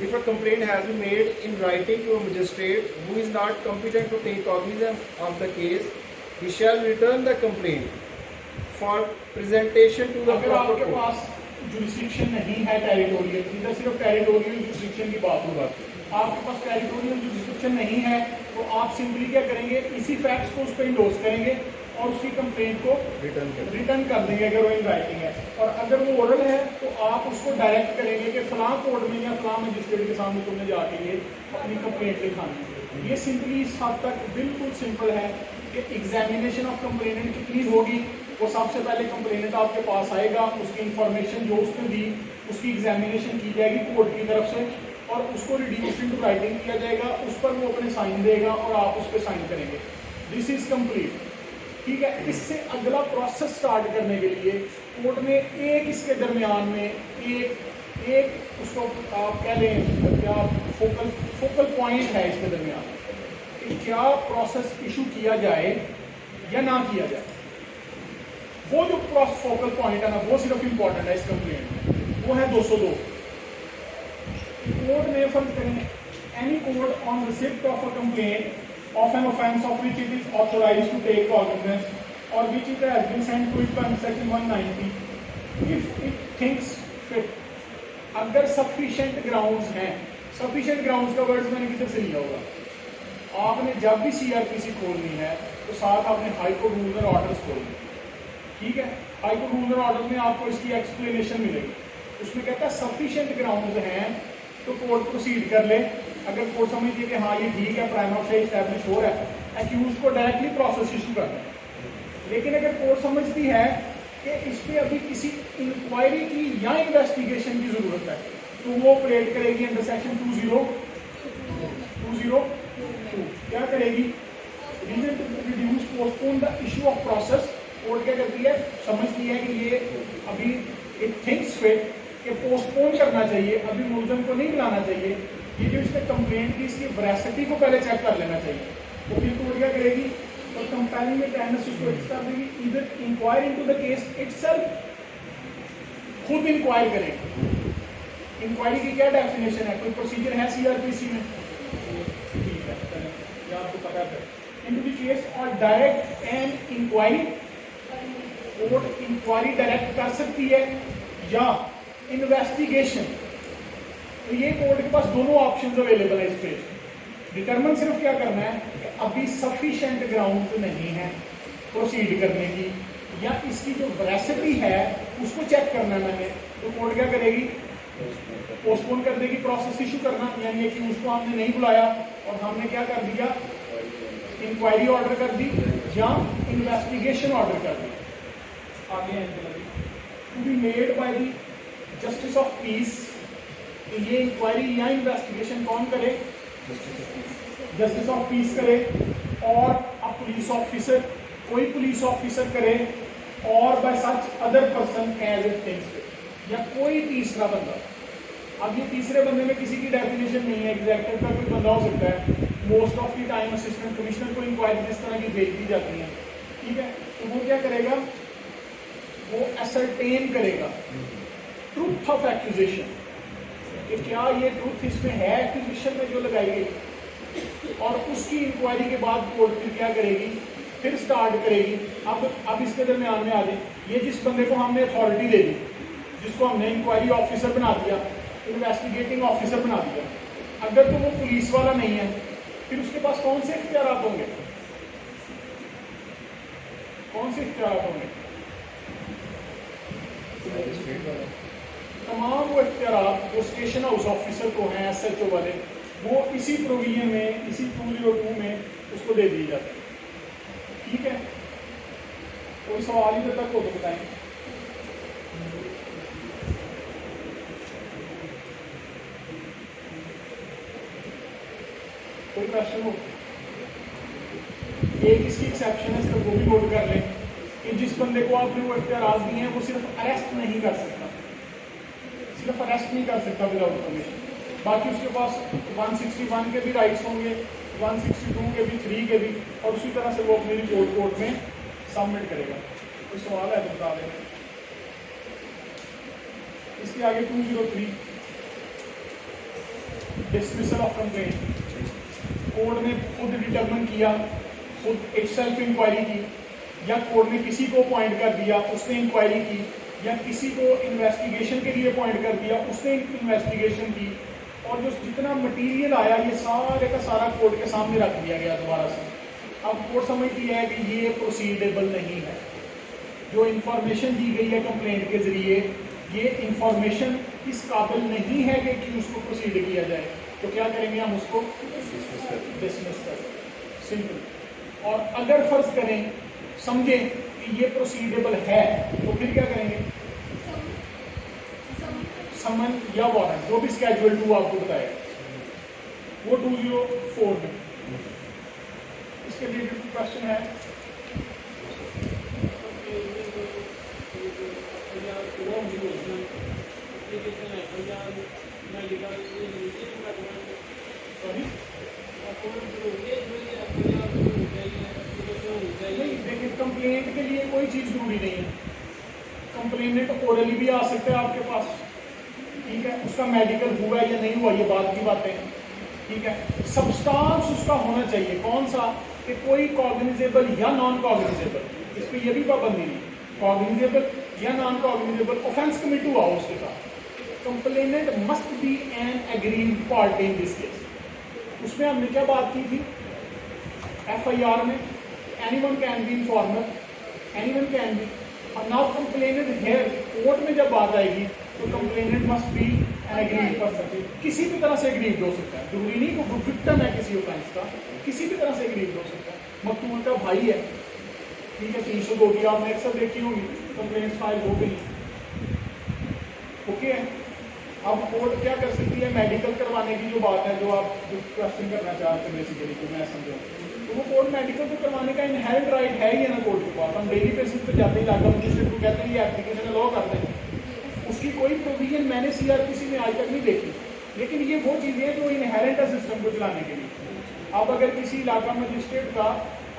if a complaint has been made in writing to a magistrate who is not competent to take cognizance of the case, he shall return the complaint for presentation to the अगर proper आपके court. पास जुरिस्डिक्शन नहीं है टेरिटोरियल, इधर सिर्फ टेरिटोरियल जुरिस्डिक्शन की बात होगा, आपके पास टेरिटोरियल जुरिस्डिक्शन नहीं है तो आप सिंपली क्या करेंगे, इसी फैक्ट्स को उस पर इंडोर्स करेंगे और उसकी कंप्लेंट को रिटर्न कर देंगे अगर वो इन राइटिंग है। और अगर वो ओरल है तो आप उसको डायरेक्ट करेंगे कि फलां कोर्ट में या फलां मजिस्ट्रेट के सामने तुमने जाके ये अपनी कंप्लेंट लिखानी है। ये सिंपली इस हद तक बिल्कुल सिंपल है कि एग्जामिनेशन ऑफ कंप्लेनेंट कितनी होगी, वो सबसे पहले कंप्लेनेंट आपके पास आएगा, उसकी इंफॉर्मेशन जो उसने दी उसकी एग्जामिनेशन की जाएगी कोर्ट की तरफ से और उसको रिड्यूस इनटू राइटिंग किया जाएगा, उस पर वो अपने साइन देगा और आप उस पर साइन करेंगे। दिस इज कंप्लीट, ठीक है। इससे अगला प्रोसेस स्टार्ट करने के लिए कोर्ट ने एक इसके दरमियान में एक उसको आप कह लें क्या फोकल पॉइंट है इसके दरमियान कि क्या प्रोसेस इशू किया जाए या ना किया जाए। वो जो फोकल पॉइंट है ना वो सिर्फ इंपॉर्टेंट है इस कंप्लेंट में, वो है 202। कोर्ट ने फर्ज करें any court on receipt of a complaint of an offence of which it is authorized to take cognizance or which it has been sent to it under section 190 if it thinks fit, अगर sufficient grounds हैं। sufficient grounds का वर्ड्स मैंने किधर से लिया होगा, आपने जब भी CRPC खोलनी है तो साथ आपने high court rules and orders खोलनी, ठीक है। High court rules and orders में आपको इसकी एक्सप्लेनेशन मिलेगी, उसमें कहता है सफिशिएंट ग्राउंड्स हैं तो कोर्ट प्रोसीड कर ले। अगर कोर्ट समझती है कि हाँ ये ठीक है, प्राइमा से एस्टैब्लिश हो रहा है, एक्यूज को डायरेक्टली प्रोसेस इशू करना है। लेकिन अगर कोर्ट समझती है कि इस पर अभी किसी इंक्वायरी की या इन्वेस्टिगेशन की जरूरत है तो वो ऑपरेट करेगी अंडर सेक्शन 202। क्या करेगी, reason to reduce postpone the issue of process. Court क्या करती है, समझती है कि ये अभी इट थिंक्स फिट कि पोस्टपोन करना चाहिए, अभी मुलजम को नहीं बुलाना चाहिए, ये जो इसने कंप्लेंट की इसकी वैरासिटी को पहले चेक कर लेना चाहिए। तो फिर कोर्ट क्या करेगी, तो कंपेयरिंग में टेंडेंसी को कर देगी, इधर inquire into the case itself, खुद इंक्वायर करेगी। इंक्वायरी की क्या डेफिनेशन है, कोई प्रोसीजर है CRPC में, ठीक है ये आपको पता है। इनटू द केस और direct and inquiry, court inquiry direct कर सकती है या इन्वेस्टिगेशन। तो ये कोर्ट के पास दोनों ऑप्शंस अवेलेबल है इस पे। डिटरमिन सिर्फ क्या करना है कि अभी सफिशिएंट ग्राउंड नहीं है प्रोसीड करने की या इसकी जो वैरासिटी है उसको चेक करना है मैंने, तो कोर्ट क्या करेगी, पोस्टपोन कर देगी प्रोसेस इशू करना, यानी कि उसको हमने नहीं बुलाया और हमने क्या कर दिया, इंक्वायरी ऑर्डर कर दी या इन्वेस्टिगेशन ऑर्डर कर दी। आगे to be made by the justice of peace, ये इंक्वायरी या इन्वेस्टिगेशन कौन करे, जस्टिस ऑफ पीस करे और अ पुलिस ऑफिसर, कोई पुलिस ऑफिसर करे और by such other person as it thinks, या कोई तीसरा बंदा। अब ये तीसरे बंदे में किसी की डेफिनेशन नहीं है, एग्जेक्टिव का कोई बंदा हो सकता है, most of the time assistant commissioner को इंक्वायरी जिस तरह की भेज दी जाती है, ठीक है। तो वो क्या करेगा, वो असरटेन करेगा ट्रूथ ऑफ एक्यूजेशन कि क्या ये ट्रूथ इसमें है एक्यूजेशन में जो लगाई गई, और उसकी इंक्वायरी के बाद कोर्ट फिर क्या करेगी, फिर स्टार्ट करेगी। अब इसके दरमियान में आ जाए, ये जिस बंदे को हमने अथॉरिटी दे दी, जिसको हमने इंक्वायरी ऑफिसर बना दिया, इन्वेस्टिगेटिंग ऑफिसर बना दिया, अगर तो वो पुलिस वाला नहीं है, फिर उसके पास कौन से इख्तियार होंगे, कौन से इख्तियार होंगे? तमाम वो इख्तियार वो स्टेशन हाउस ऑफिसर को हैं, SHO वाले, वो इसी प्रोविजन में, इसी 202 में उसको दे दिए जाते हैं। ठीक है, कोई सवाल इधर तक हो तो बताएं। कोई क्वेश्चन हो? एक इसकी एक्सेप्शन है, इसका वो भी नोट कर लें कि जिस बंदे को आपने वो इख्तियार दिए हैं वो सिर्फ अरेस्ट नहीं कर सकता, सिर्फ अरेस्ट नहीं कर सकता विदाउट परमिशन। बाकी उसके पास 161 के भी राइट्स होंगे, 162 के भी, 3 के भी, और उसी तरह से वो अपनी रिपोर्ट कोर्ट में सबमिट करेगा। कोई सवाल है तो बता दें। इसके आगे 203 डिसमिसल ऑफ कंप्लेंट। कोर्ट ने खुद डिटरमिन किया, खुद एक सेल्फ इंक्वायरी की, या कोर्ट ने किसी को अपॉइंट कर दिया, उसने इंक्वायरी की, या किसी को इन्वेस्टिगेशन के लिए अपॉइंट कर दिया, उसने इन्वेस्टिगेशन की, और जो जितना मटेरियल आया ये सारे का सारा कोर्ट के सामने रख दिया गया दोबारा से। अब कोर्ट समझती है कि ये प्रोसीडेबल नहीं है, जो इंफॉर्मेशन दी गई है कंप्लेंट के जरिए, ये इंफॉर्मेशन इस काबिल नहीं है कि उसको प्रोसीड किया जाए, तो क्या करेंगे हम उसको डिसमिस कर, सिंपल। और अगर फर्ज करें, समझें कि ये प्रोसीडेबल है, तो फिर क्या करेंगे? समन या वारंट, जो भी स्केड्यूल 2 आपको बताएगा, वो 204 में। इसके लिए क्वेश्चन है? नहीं, देखिए कंप्लेंट के लिए कोई चीज़ जरूरी नहीं है। कंप्लेनेंट ओरली भी आ सकता है आपके पास, ठीक है, उसका मेडिकल हुआ या नहीं हुआ ये बात की बातें हैं, ठीक है। सब्सटेंस उसका होना चाहिए, कौन सा, कि कोई कॉग्निजेबल या नॉन कॉग्निजेबल, इस पर यह भी पाबंदी नहीं, कॉग्निजेबल या नॉन कॉग्निजेबल ऑफेंस कमिट हुआ उसके साथ। Complainant must be N agreed party in this case. उसमें हमने क्या बात की थी FIR में, anyone can be informer, anyone can be, और नाउ कंप्लेनेंट हियर कोर्ट में जब बात आएगी तो complainant must be N agreed person, किसी भी तरह से एग्रीड हो सकता है, जरूरी नहीं कि वो विक्टिम है किसी ऑफेंस का, किसी भी तरह से एग्रीड हो सकता है। मकतूल का भाई है, ठीक है, 302 की आपने अक्सर देखी होगी, कंप्लेंट फाइल हो गई, ओके है। अब कोर्ट क्या कर सकती है, मेडिकल करवाने की जो बात है, जो आप जो क्वेश्चन करना चाहते हैं बेसिकली, तो मैं समझूँ तो वो कोर्ट मेडिकल को करवाने का इनहेरेंट राइट है ही ना कोर्ट के पास। हम डेली बेसिस पे जाते ही लागा मजिस्ट्रेट को कहते हैं ये एप्लीकेशन लॉ करते हैं, उसकी कोई प्रोविजन मैंने CRPC में आज तक नहीं देखी, लेकिन ये वो चीज़ें जो इनहेरेंट है सिस्टम को चलाने के लिए। अब अगर किसी इलाका मजिस्ट्रेट का,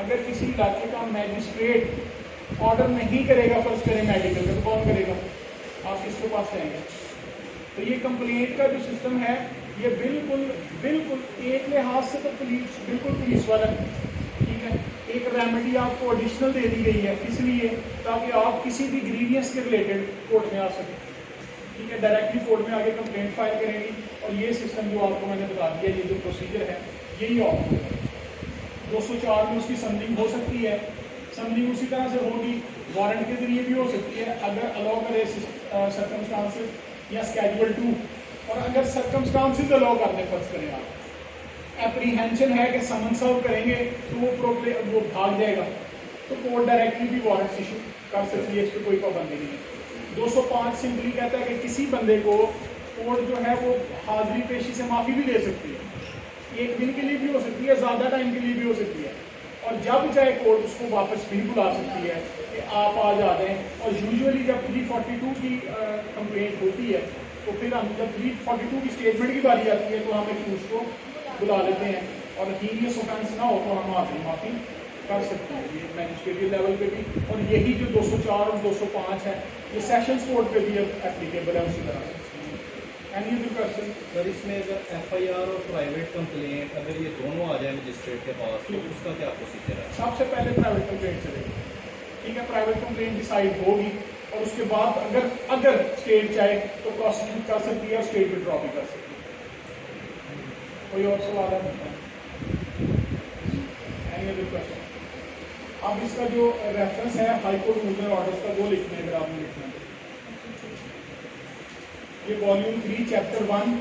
अगर किसी इलाके का मैजिस्ट्रेट ऑर्डर नहीं करेगा, फर्ज करें मेडिकल का, तो कौन करेगा? आप किसके पास जाएंगे? तो ये कंप्लेंट का जो सिस्टम है ये बिल्कुल बिल्कुल एक लिहाज से तो पुलिस बिल्कुल पुलिस वाला है, ठीक है। एक रेमेडी आपको एडिशनल दे दी गई है, इसलिए ताकि आप किसी भी ग्रीवियंस के रिलेटेड कोर्ट में आ सकें, ठीक है। डायरेक्टली कोर्ट में आगे कंप्लेंट फाइल करेंगी, और ये सिस्टम जो आपको मैंने बता दिया, ये जो प्रोसीजर है यही ऑप्शन है। 204 में उसकी समनिंग हो सकती है, समनिंग उसी तरह से होगी, वारंट के जरिए भी हो सकती है अगर अलाउ करे सर्कमस्टांसेस या स्केड्यूल 2, और अगर सर्कमस्टांसेस अलाउ करने फर्ज करें आप एप्रीहेंशन है कि समन सर्व करेंगे तो वो भाग जाएगा, तो कोर्ट डायरेक्टली भी वारंट इशू कर सकती है, इस पर कोई पाबंदी नहीं है। 205 सिंपली कहता है कि किसी बंदे को कोर्ट जो है वो हाजिरी पेशी से माफ़ी भी दे सकती है, 1 दिन के लिए भी हो सकती है, ज़्यादा टाइम के लिए भी हो सकती है, और जब चाहे कोर्ट उसको वापस भी बुला सकती है कि आप आज आ जाएँ। और यूजुअली जब 342 की कंप्लेंट होती है तो फिर हम जब 342 की स्टेटमेंट की बारी आती है तो हम एक्यूज को बुला लेते हैं, और हीनियस ऑफेंस ना हो तो हम माफ़ी कर सकते हैं, ये मैजिस्ट्रेटिव लेवल पे भी। और यही जो 204 और 205 है ये सेशंस कोर्ट पे भी एप्लीकेबल है उसी तरह से। Any other question? सर इसमें अगर FIR और प्राइवेट कंप्लेंट अगर ये दोनों आ जाए मजिस्ट्रेट के पास तो उसका क्या प्रोसीजर है? सबसे पहले प्राइवेट कंप्लेंट चलेगी, ठीक है। प्राइवेट कंप्लेंट डिसाइड होगी और उसके बाद अगर स्टेट चाहे तो प्रोसिक्यूट कर सकती है और स्टेट विड्रॉ भी कर सकती है। कोई और सवाल है? Any other question? अब इसका जो रेफरेंस है हाई कोर्ट रूल ऑर्डर्स का वो लिखना है अगर आपने लिखना है। ये volume 3 chapter 1,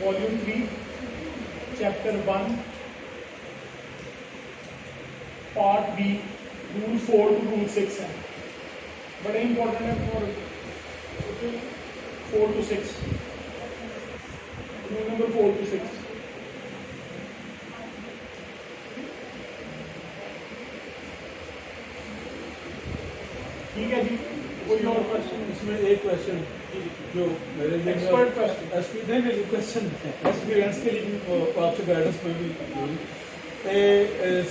volume 3 chapter 1 part B rule 4 to rule 6 है, बड़े इंपॉर्टेंट है for 4 to 6, rule number 4 to 6। ठीक है जी, कोई और क्वेश्चन? इसमें एक क्वेश्चन जो मेरे लिए एक्सपर्ट क्वेश्चन, क्वेश्चन एक्सपीरियंस के लिए आपसे गाइडेंस में भी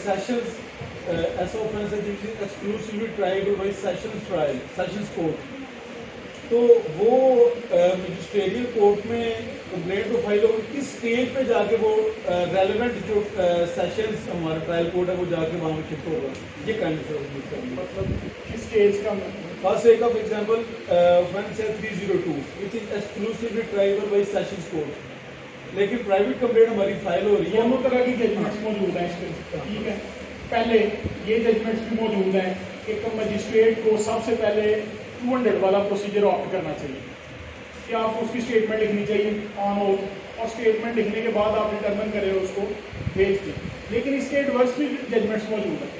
सेशंस ऐसा ऑफेंस है जिसकी exclusively tried bye sessions court, तो वो मजिस्ट्रेरियल कोर्ट में कंप्लेंट को फाइल होगी, किस स्टेज पे जाके वो रेलेवेंट जो सेशंस हमारा ट्रायल कोर्ट है वो जाके वहाँ पे शिफ्ट होगा? ये काइंड मतलब किस स्टेज का? For sake of example offence है 302 which is exclusively tribal bye sessions court, लेकिन प्राइवेट कंप्लेंट हमारी फाइल हो रही है। दोनों तरह की जजमेंट्स मौजूद हैं इस पर, ठीक है। पहले ये जजमेंट्स भी मौजूद हैं कि मजिस्ट्रेट को सबसे पहले 200 वाला प्रोसीजर ऑप्ट करना चाहिए कि आपको उसकी स्टेटमेंट लिखनी चाहिए ऑन ओथ, और स्टेटमेंट लिखने के बाद आप डिटर्मिन करें उसको भेज दें। लेकिन इसके एडवर्स भी जजमेंट्स मौजूद हैं।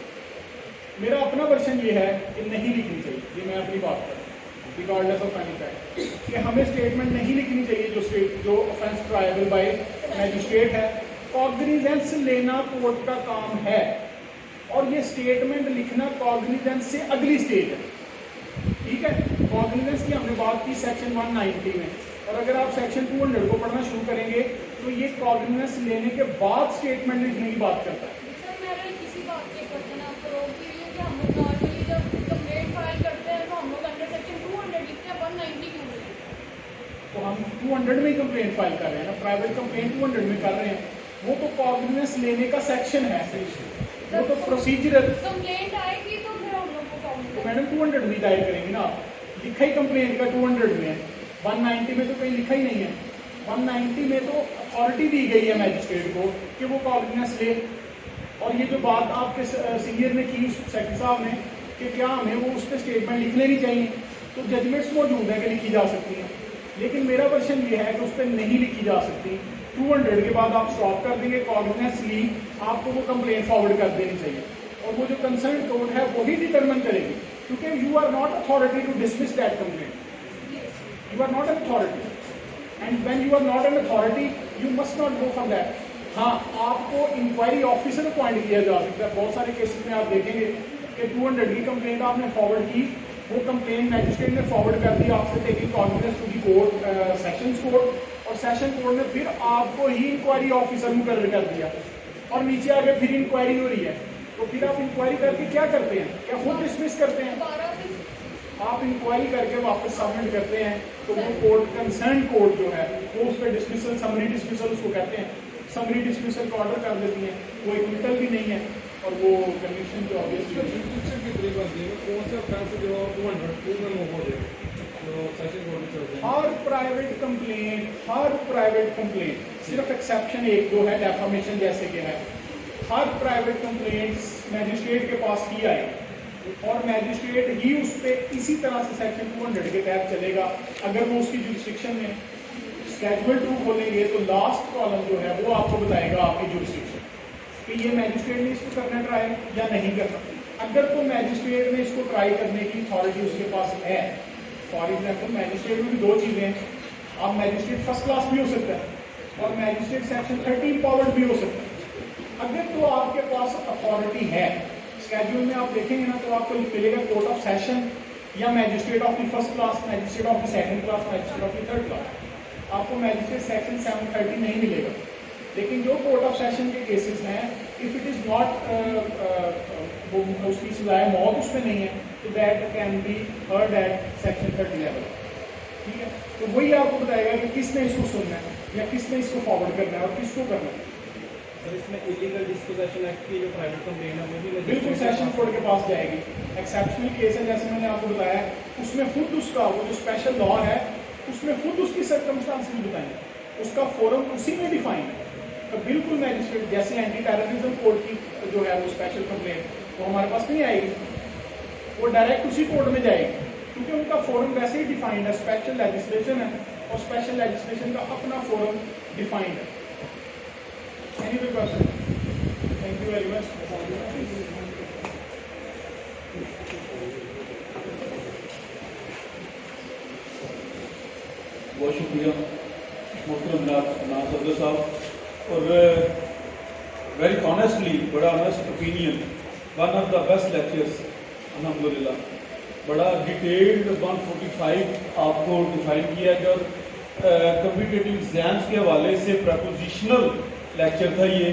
मेरा अपना वर्जन ये है कि नहीं लिखनी चाहिए, ये मैं अपनी बात कर रहा हूँ रिगार्डलेस ऑफ एनी फैक्ट, कि हमें स्टेटमेंट नहीं लिखनी चाहिए जो ऑफेंस ट्रायबल बाय मैजिस्ट्रेट है। कॉग्निजेंस लेना कोर्ट का काम है, और ये स्टेटमेंट लिखना कॉग्निजेंस से अगली स्टेज है, ठीक है। कॉग्निजेंस की हमने बात की सेक्शन 190 में, और अगर आप सेक्शन 200 को पढ़ना शुरू करेंगे तो ये कॉग्निजेंस लेने के बाद स्टेटमेंट लिखने की बात करता है। सर मेरा किसी बात से क्वेश्चन आपको रोक के लिए कि हम लोग नॉर्मली जब कंप्लेंट फाइल करते हैं तो हम लोग अंडर सेक्शन 200 लिखते हैं, 190 क्यों नहीं? तो हम 200 में ही कंप्लेंट फाइल कर रहे हैं ना, प्राइवेट कंप्लेंट 200 में कर रहे हैं, वो तो कॉग्निजेंस लेने का सेक्शन है, वो तो प्रोसीजरल कंप्लेंट आएगी तो फिर हम लोग को तो काउंट मैडम 200 में दायर करेंगे ना आप। लिखा ही कंप्लेंट का 200 में है, 190 में तो कहीं लिखा ही नहीं है। 190 में तो अथॉरिटी दी गई है मैजिस्ट्रेट को कि वो कॉग्निजेंस ले, और ये जो बात आपके सीनियर ने की सेक्रेटरी साहब ने कि क्या हमें वो उस पर स्टेटमेंट लिख लेनी चाहिए, तो जजमेंट्स मौजूद है कि लिखी जा सकती हैं, लेकिन मेरा वर्जन ये है कि उस पर नहीं लिखी जा सकती। 200 के बाद आप स्टॉप कर देंगे, कॉग्निजेंस ली, आपको वो कंप्लेंट फॉरवर्ड कर देनी चाहिए, और वो जो कंसर्न कोर्ट है वही डिटरमिन करेगी, क्योंकि you are not authority to dismiss that complaint, you are not an authority, and when you are not an authority you must not go for that. हाँ, आपको इंक्वायरी ऑफिसर अपॉइंट किया जा सकता है। बहुत सारे केसेस में आप देखेंगे कि 200 की कंप्लेंट आपने फॉरवर्ड की, वो कंप्लेंट मैजिस्ट्रेट ने फॉरवर्ड कर दी आपसे taking cognizance to the court, sessions court, और सेशन कोर्ट ने फिर आपको ही इंक्वायरी ऑफिसर मुकर्रर कर दिया, और नीचे आगे फिर इंक्वायरी हो रही है, तो फिर आप इंक्वायरी करके क्या करते हैं? क्या खुद डिसमिस करते हैं? आप इंक्वायरी करके वापस सबमिट करते हैं, तो वो कोर्ट कंसर्न कोर्ट जो है वो उस पर डिसमिसल, समरी डिसमिसल उसको कहते हैं, समरी डिसमिसल का ऑर्डर कर देती है, वो एक्विटल भी नहीं है, और वो कन्विक्शन जो ऑब्वियसली हर प्राइवेट कंप्लेंट सिर्फ एक्सेप्शन एक दो है, डेफामेशन जैसे कि है, हर प्राइवेट कंप्लेंट मैजिस्ट्रेट के पास ही आए, और मैजिस्ट्रेट ही उस पर इसी तरह से सेक्शन 200 के तहत चलेगा। अगर वो उसकी जुरिस्डिक्शन में स्केड्यूल 2 खोलेंगे तो लास्ट कॉलम जो है वो आपको बताएगा आपकी जुरिस्डिक्शन कि ये मैजिस्ट्रेट ने इसको करना ट्राई या नहीं करना। अगर तो मैजिस्ट्रेट ने इसको ट्राई करने की अथॉरिटी उसके पास है, फॉर एग्जाम्पल मैजिस्ट्रेट में भी दो चीज़ें हैं, आप मैजिस्ट्रेट फर्स्ट क्लास भी हो सकता है और मैजिस्ट्रेट सेक्शन 30 पावर्ड भी हो सकता है। अगर तो आपके पास अथॉरिटी है, स्केड्यूल में आप देखेंगे ना तो आपको मिलेगा कोर्ट ऑफ सेशन या magistrate of the first class, magistrate of the second class, magistrate of the third class. आपको मैजिस्ट्रेट सेक्शन 730 नहीं मिलेगा। लेकिन जो कोर्ट ऑफ सेशन के केसेस हैं, इफ इट इज़ नॉट उसकी सजाए मौत उसमें नहीं है, तो that can be heard at section 30 level. ठीक है, तो वही आपको बताएगा कि किसने इसको सुनना है या किसने इसको फॉरवर्ड करना है और किसको करना है। सर इसमें इलीगल डिस्पोजेशन एक्ट की जो प्राइवेट कंप्लेन है वो भी बिल्कुल सेशन कोर्ट के पास जाएगी। एक्सेप्शनल केस है जैसे मैंने आपको बताया, उसमें खुद उसका वो जो स्पेशल लॉ है उसमें खुद उसकी सर्कमस्टांसेस बताएंगे, उसका फोरम उसी में डिफाइन है। तो बिल्कुल मैजिस्ट्रेट जैसे एंटी टेररिज्म कोर्ट की जो है वो स्पेशल कंप्लेन वो हमारे पास नहीं आएगी, वो डायरेक्ट उसी कोर्ट में जाएगी क्योंकि उनका फोरम वैसे ही डिफाइंड है, स्पेशल लेजिस्लेशन है और स्पेशल लेजिस्लेशन का अपना फोरम डिफाइंड है। Any question? Thank you very much. बहुत शुक्रिया मोहतरम जनाब सदर साहब, और वेरी ऑनेस्टली बड़ा honest opinion, one of the best lectures अल्हम्दुलिल्लाह। बड़ा डिटेल्ड 145 आपको डिफाइन किया गया और कम्पिटिटिव एग्जाम्स के हवाले से प्रपोजिशनल लेक्चर था ये,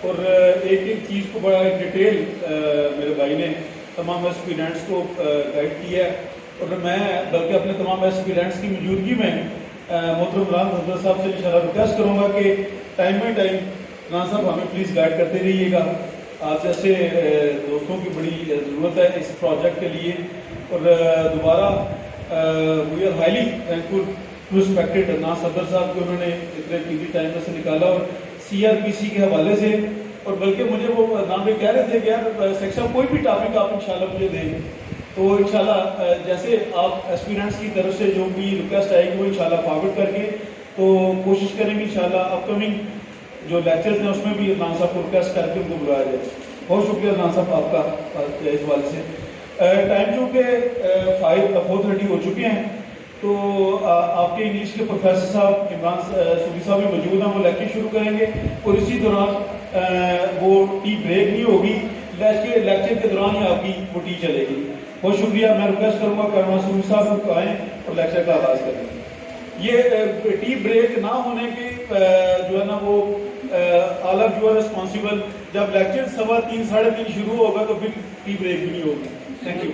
और एक एक चीज़ को बड़ा डिटेल मेरे भाई ने तमाम एस्पिरेंट्स को गाइड किया है, और मैं बल्कि अपने तमाम एस्पिरेंट्स की मौजूदगी में मोहतरम राम सदर साहब से इंशाल्लाह रिक्वेस्ट करूँगा कि टाइम बाई टाइम राम साहब हमें प्लीज़ गाइड करते रहिएगा। आप जैसे दोस्तों की बड़ी ज़रूरत है इस प्रोजेक्ट के लिए, और दोबारा we are highly thankful to respected ना सदर साहब को उन्होंने इतने कीमती टाइम में से निकाला, और CRPC के हवाले से, और बल्कि मुझे वो नाम भी कह रहे थे कि यार सेक्शन कोई भी टॉपिक आप इंशाल्लाह मुझे दें, तो इंशाल्लाह जैसे आप एस्पिरेंट्स की तरफ से जो भी रिक्वेस्ट आएगी वो इंशाल्लाह फॉरवर्ड करके तो कोशिश करेंगे इंशाल्लाह अपकमिंग जो लेक्चर्स हैं उसमें भी राना साहब को रिक्वेस्ट करके उनको बुलाया जाए। बहुत शुक्रिया राना साहब आपका इस वाले से। टाइम चूँकि 4:30 हो चुके हैं, तो आपके इंग्लिश के प्रोफेसर साहब इमरान सूरी साहब भी मौजूद हैं, वो लेक्चर शुरू करेंगे, और इसी दौरान वो टी ब्रेक नहीं होगी, लेक्चर के दौरान ही आपकी वो टी चलेगी। बहुत शुक्रिया। मैं रिक्वेस्ट करूँगा कि इमरान सूरी साहब को आएँ और लेक्चर का आगाज़ करें। ये टी ब्रेक ना होने के जो है ना वो all of you are responsible, जब लेक्चर 3:15 साढ़े 3 शुरू होगा तो फिर टी ब्रेक भी नहीं होगी। Thank you.